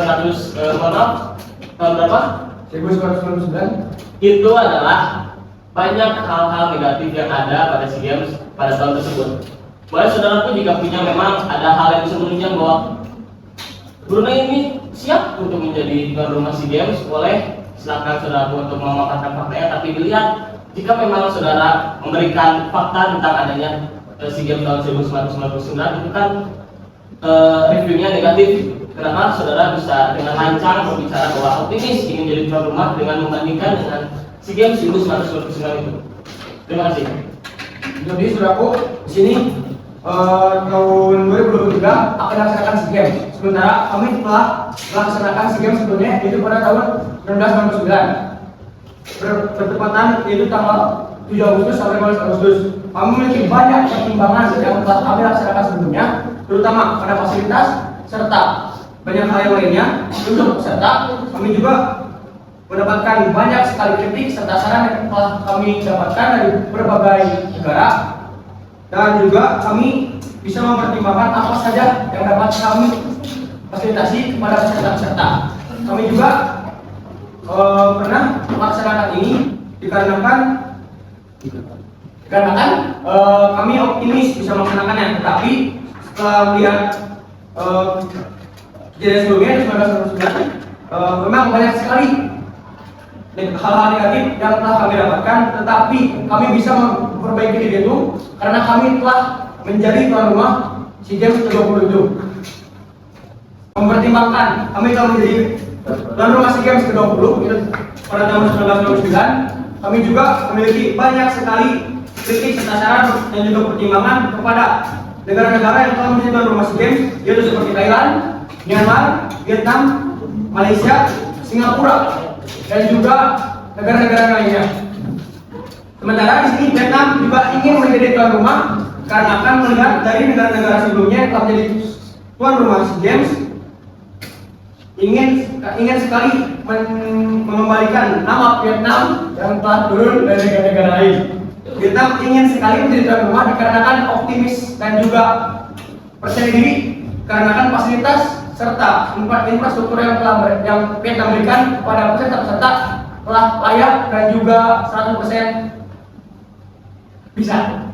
tahun berapa? 1999 itu adalah banyak hal-hal negatif yang ada pada SEA Games pada tahun tersebut. Boleh saudaraku jika punya memang ada hal yang bisa menunjang bahwa Brunei ini siap untuk menjadi tuan rumah SEA Games, boleh silakan saudaraku untuk memaparkan faktanya. Tapi dilihat jika memang saudara memberikan fakta tentang adanya SEA Games tahun 1999 itu kan reviewnya negatif. Kenapa saudara bisa dengan lancang berbicara bahwa optimis ingin jadi tuan rumah dengan membandingkan dengan SEA Games 1999 itu? Terima kasih. Jadi saudaraku, di sini tahun 2023 akan dilaksanakan SEA Games. Sementara kami telah melaksanakan SEA Games sebelumnya itu pada tahun 1999. Bertepatan yaitu tanggal 7 Agustus sampai 15 Agustus. Kami memiliki banyak pertimbangan yang telah kami laksanakan sebelumnya, terutama pada fasilitas serta banyak hal yang lainnya. Untuk peserta, kami juga mendapatkan banyak sekali kritik serta saran yang telah kami dapatkan dari berbagai negara, dan juga kami bisa mempertimbangkan apa saja yang dapat kami fasilitasi kepada peserta-peserta. Kami juga pernah melaksanakan ini dikarenakan kami optimis bisa melaksanakannya, tetapi setelah melihat kejadian sebelumnya di 1999, memang banyak sekali hal-hal negatif yang telah kami dapatkan, tetapi kami bisa memperbaiki diri itu karena kami telah menjadi tuan rumah SEA Games ke-20 itu. Mempertimbangkan kami telah menjadi tuan rumah SEA Games ke-20 itu pada tahun 1999, kami juga memiliki banyak sekali kritik serta saran dan juga pertimbangan kepada negara-negara yang telah menjadi tuan rumah SEA Games, yaitu seperti Thailand, Myanmar, Vietnam, Malaysia, Singapura, dan juga negara-negara lainnya. Sementara di sini Vietnam juga ingin menjadi tuan rumah karena akan melihat dari negara-negara sebelumnya yang telah menjadi tuan rumah SEA Games ingin sekali mengembalikan nama Vietnam yang telah turun dari negara-negara lain. Vietnam ingin sekali menjadi tuan rumah dikarenakan optimis dan juga percaya diri dikarenakan fasilitas serta infrastruktur yang Vietnam berikan kepada peserta-peserta telah layak dan juga 100% bisa.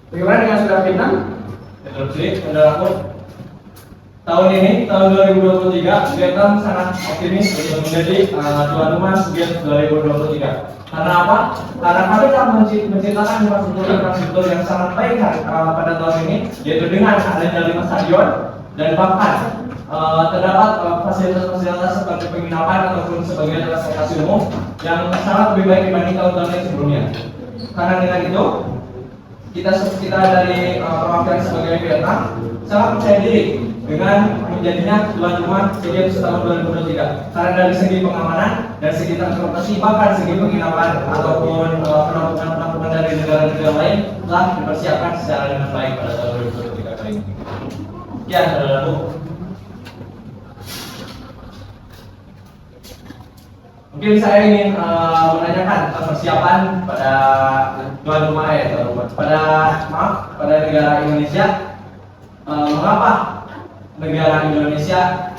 Bagaimana dengan saudara Vietnam? Interupsi, saudaraku. Tahun ini, tahun 2023, Vietnam sangat optimis untuk menjadi tuan rumah SEA Games 2023. Karena apa? Karena kami telah menciptakan infrastruktur yang sangat baik pada tahun ini, yaitu dengan adanya 5 stadion dan bahkan terdapat fasilitas-fasilitas seperti penginapan ataupun sebagai transportasi umum yang sangat lebih baik dibanding tahun-tahun yang sebelumnya. Karena dengan itu, kita dari perwakilan sebagai Vietnam sangat percaya diri dengan menjadinya tuan rumah SEA Games tahun 2023. Karena dari segi pengamanan, dari segi transportasi, bahkan segi penginapan ataupun penampungan dari negara-negara lain telah dipersiapkan secara dengan baik pada tahun 2023 kali ini. Ya, saudaraku. Mungkin saya ingin menanyakan tentang persiapan pada tuan rumah pada negara Indonesia. Mengapa negara Indonesia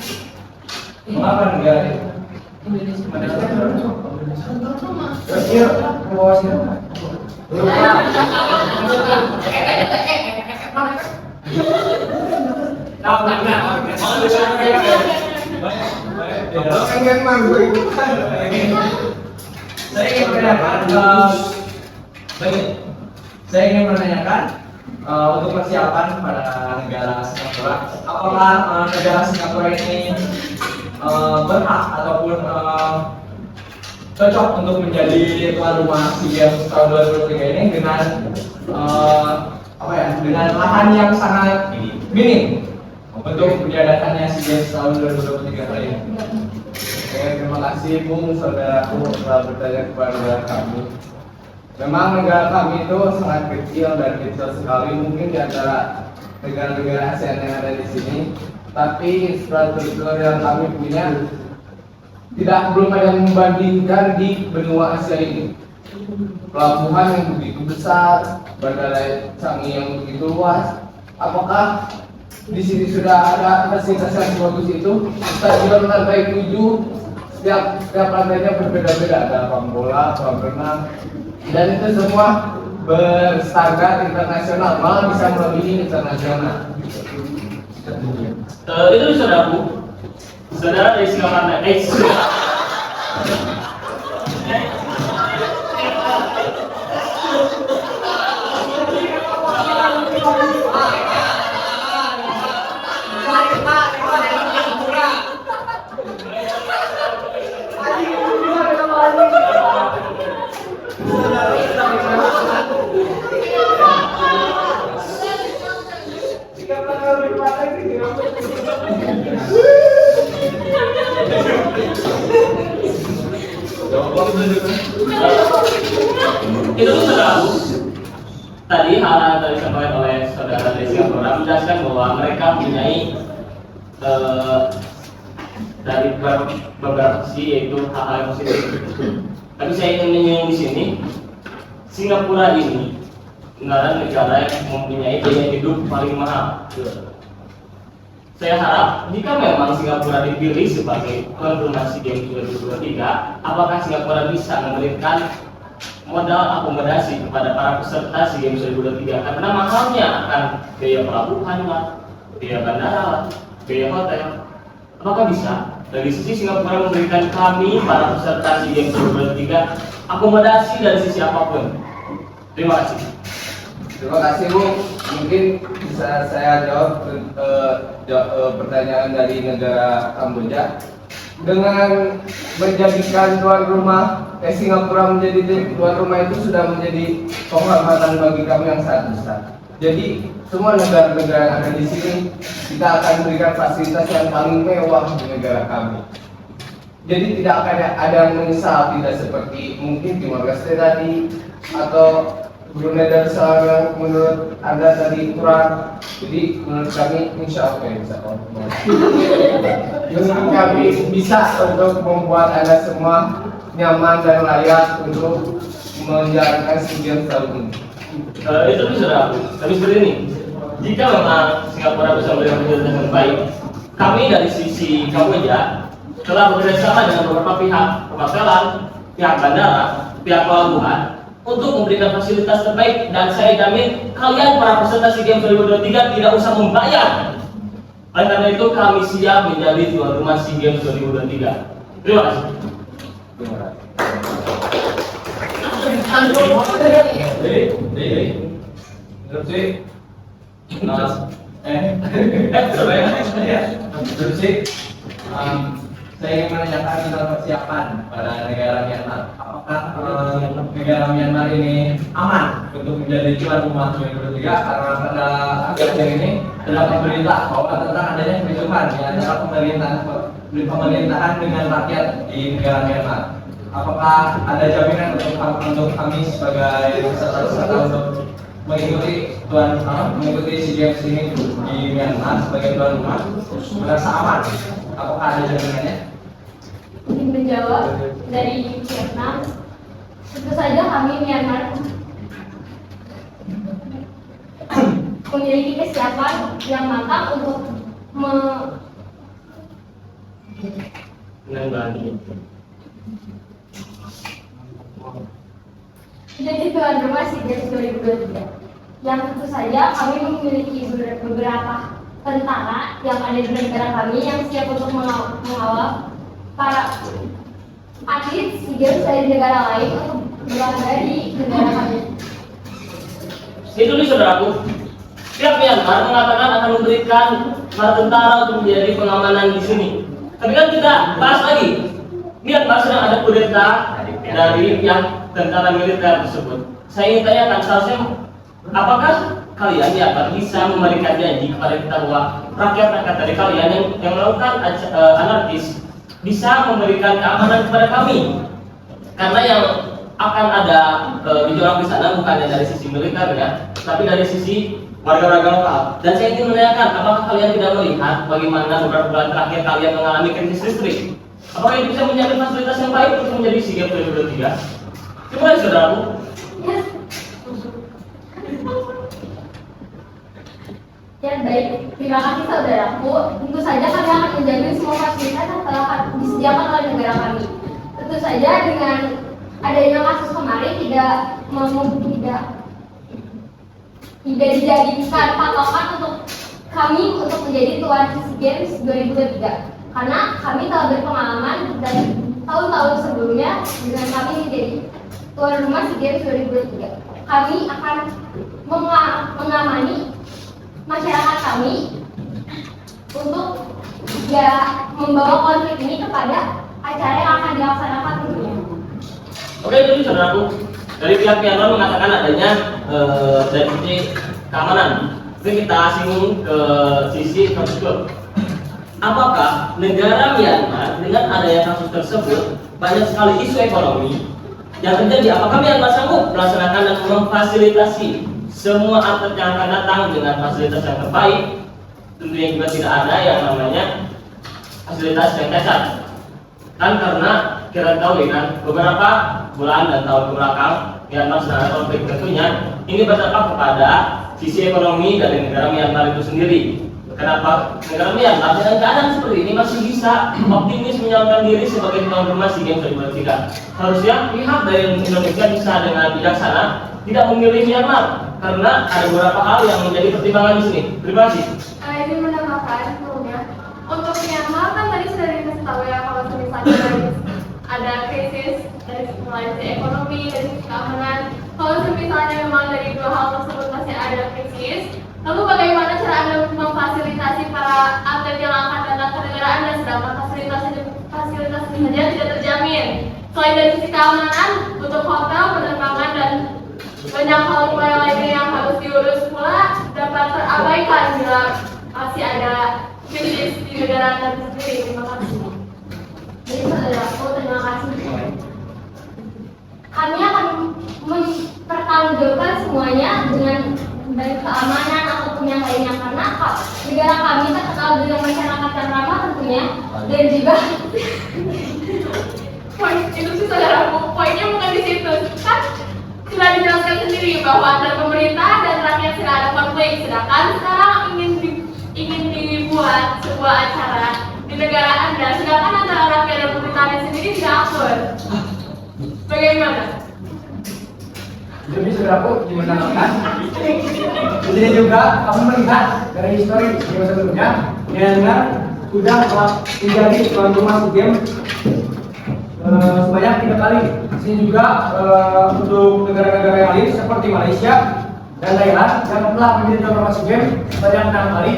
Saya ingin menanyakan untuk persiapan pada negara Singapura, apakah negara Singapura ini berhak ataupun cocok untuk menjadi tuan rumah SEA Games tahun 2023 ini dengan dengan lahan yang sangat minim untuk diadakannya SEA Games tahun 2023 kali ini. Oke, terima kasih Bung, saudaraku telah bertanya kepada kami. Memang negara kami itu sangat kecil dan kecil sekali mungkin di antara negara-negara ASEAN yang ada di sini. Tapi infrastruktur yang kami punya belum ada yang membandingkan di benua Asia ini. Pelabuhan yang begitu besar, bandara Changi yang begitu luas. Apakah di sini sudah ada fasilitas yang bagus itu? Stadion lantai 7, setiap lantainya berbeda-beda, ada lapangan bola, kolam renang, dan itu semua berstandar internasional, malah bisa melebihi internasional. Itu saudaraku, saudara dari Singapura, itu tuh saudaraku. Tadi hal yang tadi disampaikan oleh saudara dari Singapura menjelaskan bahwa mereka mempunyai dari beberapa sisi, yaitu hal-hal yang positif. Tapi saya ingin menyinggung di sini, Singapura ini negara yang mempunyai biaya hidup paling mahal. Saya harap jika memang Singapura dipilih sebagai tuan rumah SEA Games 2023, apakah Singapura bisa memberikan modal akomodasi kepada para peserta SEA Games 2023? Karena mahalnya akan biaya pelabuhan, biaya bandara, biaya hotel. Apakah bisa dari sisi Singapura memberikan kami para peserta SEA Games 2023 akomodasi dari sisi apapun? Terima kasih. Terima kasih Bu. Mungkin bisa saya jawab pertanyaan dari negara Kamboja. Dengan menjadikan tuan rumah Singapura menjadi tuan rumah itu sudah menjadi penghormatan bagi kami yang sangat besar. Jadi semua negara-negara yang ada di sini kita akan berikan fasilitas yang paling mewah di negara kami. Jadi tidak akan ada yang menyesal, tidak seperti mungkin Timor Leste tadi atau Brunei Darussalam yang menurut Anda tadi kurang. Jadi menurut kami insya Allah menurut kami bisa untuk membuat Anda semua nyaman dan layak untuk menjalankan SEA Games tahun ini. Itu bisa aku. Tapi seperti ini, jika memang Singapura bisa memberikan fasilitas yang baik, kami dari sisi Kamboja telah bekerjasama dengan beberapa pihak, perhotelan, pihak bandara, pihak pelabuhan untuk memberikan fasilitas terbaik, dan saya jamin kalian para peserta SEA Games 2023 tidak usah membayar. Oleh karena itu kami siap menjadi tuan rumah SEA Games 2023. Terima kasih. Saya ingin menanyakan tentang persiapan pada negara Myanmar. Apakah negara Myanmar ini aman untuk menjadi tuan rumah 2023? Karena pada akhir ini terdapat berita bahwa tentang adanya kericuhan di antara pemerintahan dengan rakyat di negara Myanmar. Apakah ada jaminan untuk kami sebagai peserta untuk mengikuti SEA Games ini di Myanmar sebagai tuan rumah merasa aman? Apakah ada jaminannya? Ingin menjawab dari Vietnam, tentu saja kami Myanmar memiliki kesiapan yang matang untuk menjadi tuan rumah SEA Games 2023. Yang tentu saja kami memiliki beberapa tentara yang ada di negara kami yang siap untuk mengawal para atlet SEA Games dari negara lain untuk berlaga di negara kami. Itu nih saudaraku. Pihak Myanmar mengatakan akan memberikan para tentara untuk menjadi pengamanan di sini. Tapi kan kita bahas lagi. Myanmar sedang ada kudeta dari yang tentara militer tersebut. Saya ingin tanyakan seharusnya, apakah kalian Myanmar bisa memberikan janji kepada kita bahwa rakyat-rakyat dari kalian yang melakukan anarkis bisa memberikan keamanan kepada kami? Karena yang akan ada gejolak di sana bukannya dari sisi militer ya, tapi dari sisi warga-warga lokal. Dan saya ingin menanyakan, apakah kalian tidak melihat bagaimana beberapa bulan terakhir kalian mengalami krisis listrik? Apakah itu bisa menjadi fasilitas yang baik untuk menjadi SEA Games 2023? Terima kasih saudaraku. Ya baik, terima kasih saudaraku. Tentu saja kami akan menjamin semua fasilitas yang telah disediakan oleh negara kami. Tentu saja dengan adanya kasus kemarin tidak dijadikan patokan untuk kami untuk menjadi tuan SEA Games 2023 karena kami telah berpengalaman dari tahun-tahun sebelumnya dengan kami menjadi tuan rumah SEA Games 2023. Kami akan mengamani masyarakat kami untuk membawa konflik ini kepada acara yang akan dilaksanakan tentunya. Oke, itu saudaraku. Dari pihak Myanmar mengatakan adanya dari sisi keamanan. Jadi kita singgung ke sisi tersebut. Apakah negara Myanmar dengan adanya kasus tersebut banyak sekali isu ekonomi yang terjadi? Apakah Myanmar sanggup melaksanakan dan memfasilitasi semua atlet yang akan datang dengan fasilitas yang terbaik? Tentunya juga tidak ada yang namanya fasilitas yang cacat. Kan karena kita tahu kan beberapa bulan dan tahun kebelakang Myanmar sedang ada konflik, tentunya ini berdampak kepada sisi ekonomi dari negara Myanmar itu sendiri. Kenapa negara Myanmar dengan keadaan seperti ini masih bisa optimis menyalurkan diri sebagai tuan rumah SEA Games 2023? Harusnya pihak dari Indonesia bisa dengan bijaksana tidak memilih Myanmar karena ada beberapa hal yang menjadi pertimbangan di sini. Terima kasih. Ini menambahkan sebelumnya untuk Myanmar kan tadi sudah dikasih tahu ya kalau misalnya ada krisis dari mulai sisi ekonomi dan sisi keamanan. Kalau misalnya memang dari dua hal tersebut masih ada krisis, lalu bagaimana cara Anda memfasilitasi para atlet yang akan datang ke negara Anda sedangkan fasilitas ini saja tidak terjamin? Selain dari sisi keamanan untuk hotel, penerbangan dan banyak hal upaya lainnya yang harus diurus pula dapat terabaikan bila masih ada krisis di negara Anda sendiri. Terima kasih. Jadi saudaraku, terima kasih. Kami akan mempertanggungjawabkan semuanya dengan baik keamanan ataupun yang lainnya karena negara kami terkenal dengan masyarakat yang ramah tentunya dan juga Poin itu sih saudaraku, poinnya bukan di situ. Kan sudah dijelaskan sendiri bahwa antara pemerintah dan rakyat sudah ada konflik, sedangkan sekarang ingin dibuat sebuah acara di negara Anda, sedangkan antara rakyat dan pemerintahnya sendiri tidak akur. Bagaimana? Jadi saudaraku dimenangkan. Jadi juga kami melihat dari histori yang sebelumnya, Myanmar sudah menjadi tuan rumah SEA Games sebanyak 3 kali. Sini juga untuk negara-negara yang lain seperti Malaysia dan Thailand yang telah menjadi tuan rumah SEA Games sebanyak 6 kali.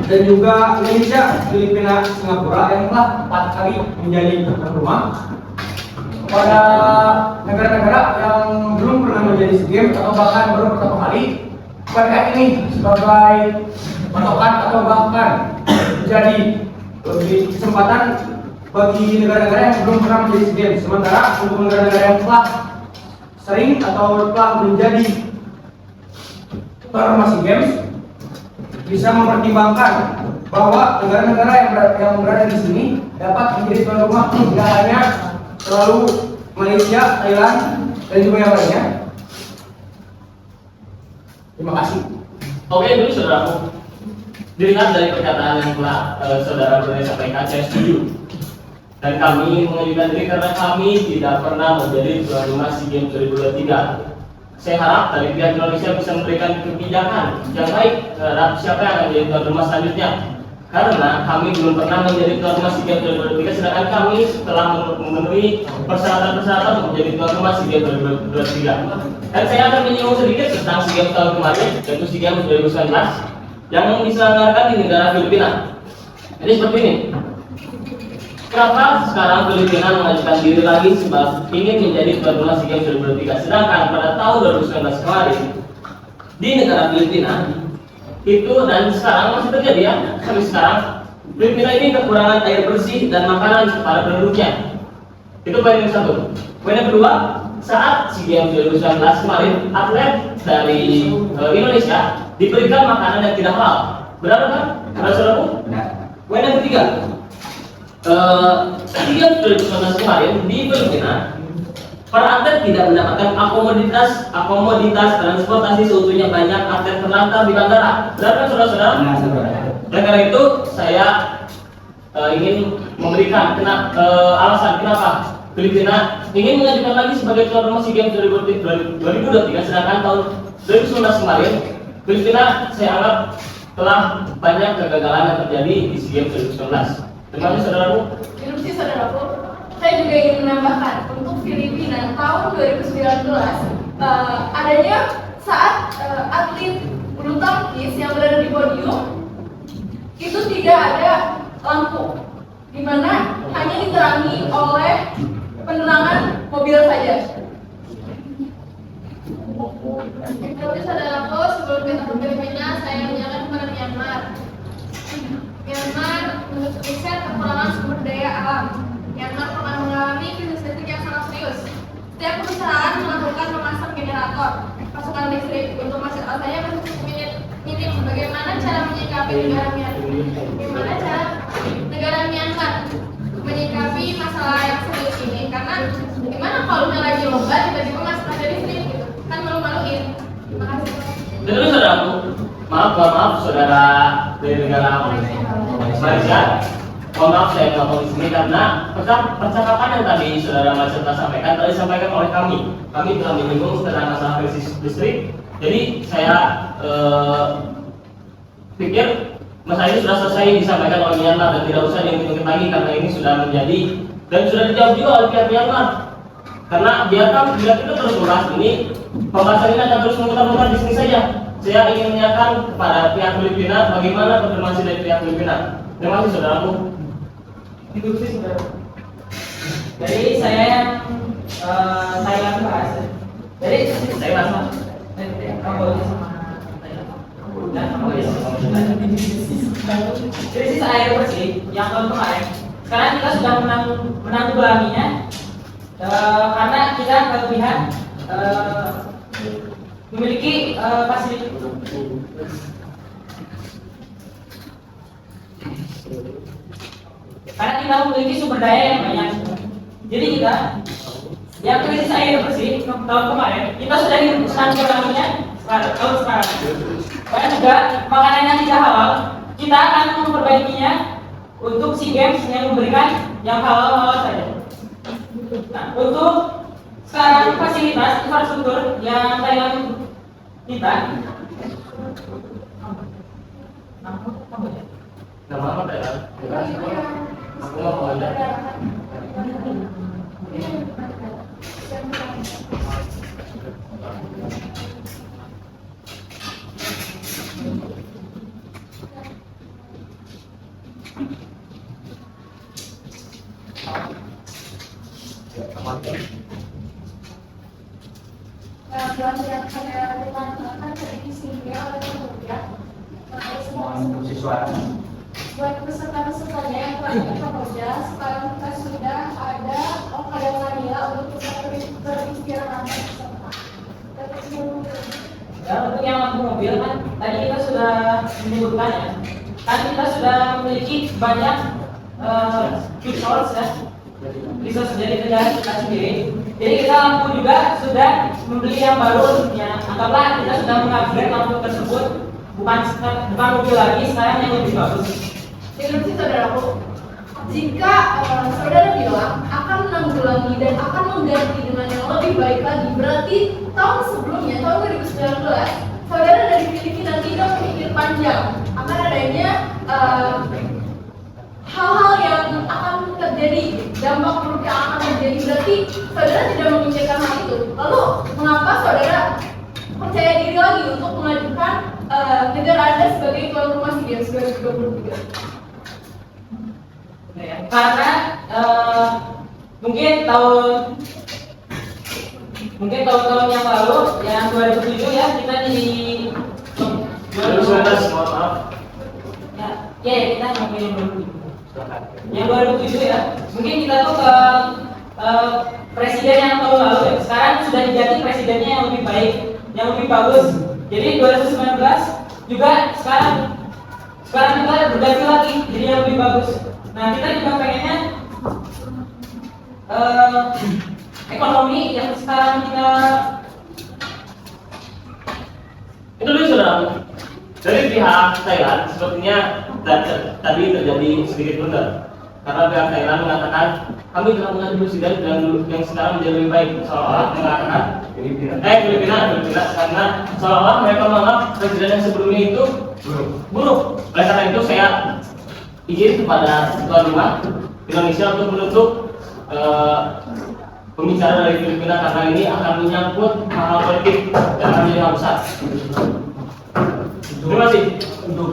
Dan juga Indonesia, Filipina, Singapura yang telah 4 kali menjadi tuan rumah. Pada negara-negara yang belum pernah menjadi SEA Games atau bahkan baru pertama kali, mereka ini sebagai patokan atau bahkan menjadi kesempatan bagi negara-negara yang belum pernah menjadi SEA Games. Sementara untuk negara-negara yang telah sering atau telah menjadi tuan rumah SEA Games bisa mempertimbangkan bahwa negara-negara yang berada di sini dapat menjadi tuan rumah, tidak hanya selalu Malaysia, Thailand, dan juga yang lainnya. Terima kasih. Oke, dulu saudaraku. Dilihat dari perkataan yang telah saudara Brunei sampaikan, saya setuju. Dan kami mengajukan diri karena kami tidak pernah menjadi tuan rumah SEA Games 2023. Saya harap dari pihak Indonesia bisa memberikan kebijakan yang baik terhadap siapa yang akan menjadi tuan rumah selanjutnya. karena kami belum pernah menjadi tuan rumah SEA Games 2023, sedangkan kami telah memenuhi persyaratan-persyaratan untuk menjadi tuan rumah SEA Games 2023. Dan saya akan menyinggung sedikit tentang SEA Games tahun kemarin, yaitu SEA Games 2019 yang diselenggarakan di negara Filipina. Jadi seperti ini. Kenapa sekarang Filipina mengajukan diri lagi sebab ingin menjadi tuan rumah SEA Games 2023, sedangkan pada tahun 2019 kemarin di negara Filipina itu, dan sekarang masih terjadi ya, sampai sekarang Filipina ini kekurangan air bersih dan makanan kepada penduduknya. Itu poin yang satu. Poin yang kedua, saat SEA Games 2019 kemarin atlet dari Indonesia diberikan makanan yang tidak halal. Benar kan? Benar saudaraku? Poin yang ketiga, SEA Games 2019 kemarin di Filipina, para atlet tidak mendapatkan akomoditas transportasi seutuhnya, banyak atlet terlantar di bandara. Benar kan saudara-saudara? Oleh karena itu saya ingin memberikan alasan kenapa Filipina ingin mengajukan lagi sebagai tuan rumah SEA Games 2023, sedangkan tahun 2019 kemarin Filipina saya anggap telah banyak kegagalan yang terjadi di SEA Games 2019. Terima kasih saudaraku. Interupsi saudaraku. Saya juga ingin menambahkan untuk Filipina tahun 2019 adanya saat atlet bulu tangkis yang berada di podium itu tidak ada lampu, di mana hanya diterangi oleh penerangan mobil saja. Interupsi saudaraku, sebelum kita ke Filipina, saya menyerahkan kepada Myanmar. Myanmar menurut riset kekurangan sumber daya alam. Myanmar pernah mengalami krisis listrik yang sangat serius. Setiap perusahaan melakukan memasang generator pasokan listrik untuk masyarakatnya masih cukup minim. Bagaimana cara menyikapi negara Myanmar menyikapi masalah yang serius ini? Karena gimana kalau lagi lomba tiba-tiba masuk ada listrik gitu, kan malu-maluin. Terima kasih. Jadi saudaraku, maaf saudara dari negara Malaysia. Mohon maaf saya ngomong di sini karena percakapan yang tadi saudara Malaysia sampaikan tadi disampaikan oleh kami. Kami telah menyinggung tentang masalah krisis listrik. Jadi saya pikir masalah ini sudah selesai disampaikan oleh Myanmar dan tidak usah diungkit lagi karena ini sudah menjadi dan sudah dijawab juga oleh pihak Myanmar. Karena biarkan bila kita terus membahas ini, pembahasan ini akan terus memutar-mutar di sini saja. Saya ingin menanyakan kepada pihak Filipina bagaimana konfirmasi dari pihak Filipina. Terima kasih saudaraku. Interupsi saudara. Jadi saya yang Thailand bahas. Jadi Saya bahas. Kamboja sama krisis air bersih yang tahun kemarin. Sekarang kita sudah menanggulanginya karena kita kelebihan memiliki fasilitas. Karena kita memiliki sumber daya yang banyak. Jadi kita yang krisis air bersih tahun kemarin kita sudah menanggulanginya tahun sekarang. Dan juga makanan yang tidak halal kita akan memperbaikinya untuk SEA Games yang memberikan yang halal saja. Nah, untuk sekarang fasilitas infrastruktur yang Thailand minta. Nama apa Thailand? Aku mau Thailand. Yang saya lakukan dari sini oleh pekerja buat peserta-pesertanya yang telah bekerja, sekarang kita sudah ada Okada Manila untuk kita beristirahat bersama. Ya, untuk yang lampu mobil kan tadi kita sudah menyebutkan ya, kan kita sudah memiliki banyak resource ya, resource dari negara kita sendiri. Jadi kita lampu juga sudah membeli yang baru untuknya. Anggaplah kita sudah mengupgrade lampu tersebut, bukan mobil lagi, sekarang yang lebih bagus. Interupsi saudaraku, jika saudara bilang akan menanggulangi dan akan mengganti dengan yang lebih baik lagi, berarti tahun sebelumnya, tahun 2019, saudara dari Filipina tidak berpikir panjang akan adanya hal-hal yang akan terjadi, dampak buruk yang akan terjadi, berarti saudara tidak memikirkan hal itu. Lalu mengapa saudara percaya diri lagi untuk mengajukan negara Anda sebagai tuan rumah SEA Games 2023? Karena mungkin tahun-tahun yang lalu, yang 2007 ya, kita di 2019, mohon maaf. ya kita ngomongin 2007. Yang 2007 ya, mungkin kita tuh ke presiden yang tahun lalu ya. Sekarang sudah diganti presidennya yang lebih baik, yang lebih bagus. Jadi 2019 juga sekarang kita berganti lagi jadi yang lebih bagus. Nah, kita juga pengennya ekonomi yang sekarang kita Itu dulu saudara. Dari pihak Thailand sepertinya tadi terjadi sedikit blunder. Karena pihak Thailand mengatakan kami telah mengajukan presiden dan yang sekarang menjadi lebih baik, seolah-olah mengatakan Filipina karena seolah-olah mereka menganggap presiden yang sebelumnya itu buruk. Oleh karena itu saya izin kepada tuan rumah Indonesia untuk menutup pembicaraan dari Filipina karena ini akan menyangkut hal-hal politik dan akan menjadi hal besar. Terima kasih. Untuk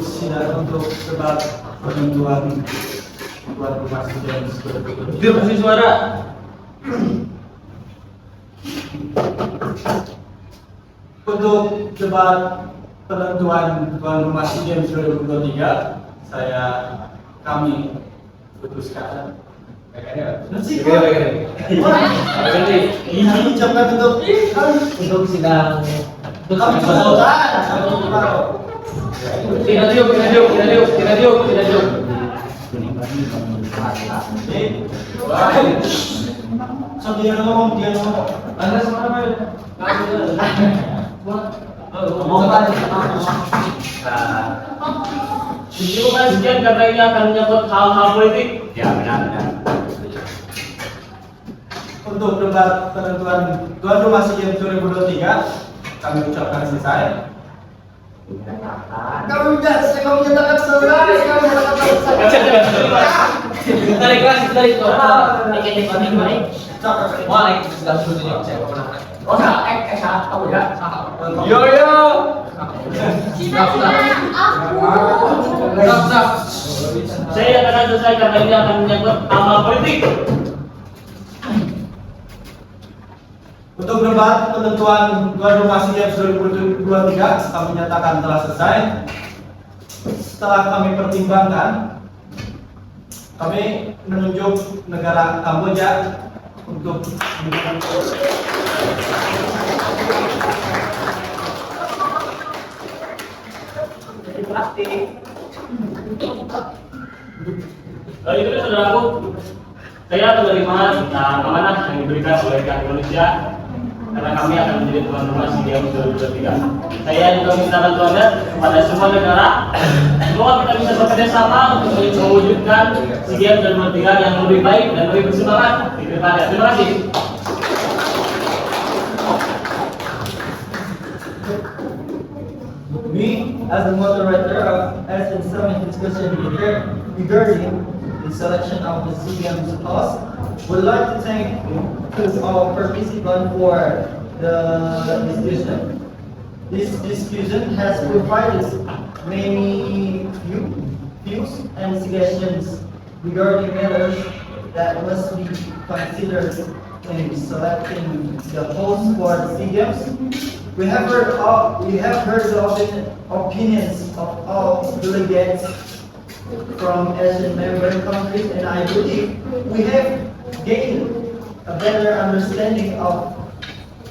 debat penentuan tuan rumah SEA Games 2023. Dir kasih suara. Untuk debat penentuan tuan rumah SEA Games 2023, kami putuskan untuk sidang Tidak diuk. Dia ngomong. Anda semua Diterima sekian karena ini akan menyangkut hal-hal politik. Ya, benar. Untuk debat penentuan tuan rumah SEA Games 2023 kami ucapkan selesai. Kami menyatakan selesai. Tarik itu. Yo. Saya akan selesai karena ini akan menyangkut hal-hal politik. Untuk debat penentuan tuan rumah SEA Games 2023 kami nyatakan telah selesai. Setelah kami pertimbangkan, kami menunjuk negara Kamboja untuk Itu saudaraku, saya menerima amanah yang diberikan oleh pihak Indonesia karena kami akan menjadi tuan rumah SEA Games 2023. Saya juga minta bantuannya kepada semua negara. Semoga kita bisa bekerja sama untuk mewujudkan SEA Games 2023 yang lebih baik dan lebih bersemangat di depannya. Terima kasih. We, as the moderator of ASEAN Summit discussion regarding the selection of the SEA Games host, would like to thank all participants for the discussion. This discussion has provided many views and suggestions regarding matters that must be considered in selecting the host for the SEA Games. We have heard the opinions of all delegates from Asian member countries, and I believe we have gained a better understanding of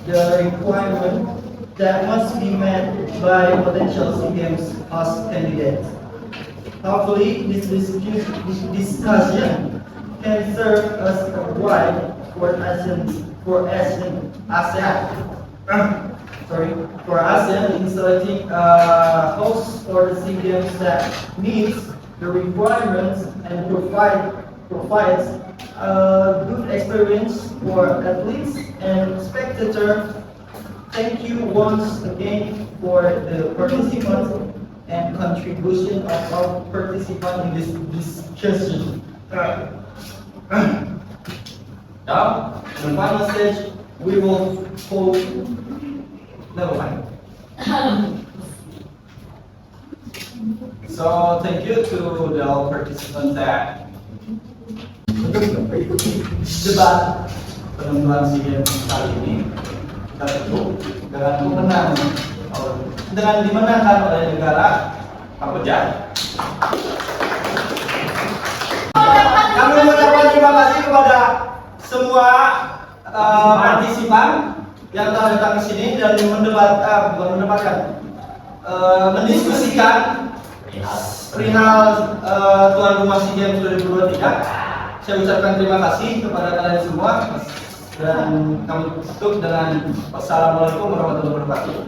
the requirement that must be met by potential SEA Games host candidates. Hopefully, this discussion can serve as a guide for ASEAN in selecting a host for the SEA Games that meets the requirements and provides a good experience for athletes and spectators. Thank you once again for the participants and contribution of all participants in this discussion. Now, the final stage, we will hold. Never mind. So, thank you to the all participants that debat penentuan SEA Games kali ini kita tutup dengan dimenangkan oleh negara Kamboja. Kami mengucapkan terima kasih kepada semua partisipan yang telah datang ke sini dan mendiskusikan perihal tuan rumah SEA Games 2023. Saya ucapkan terima kasih kepada kalian semua dan kami tutup dengan wassalamualaikum warahmatullahi wabarakatuh.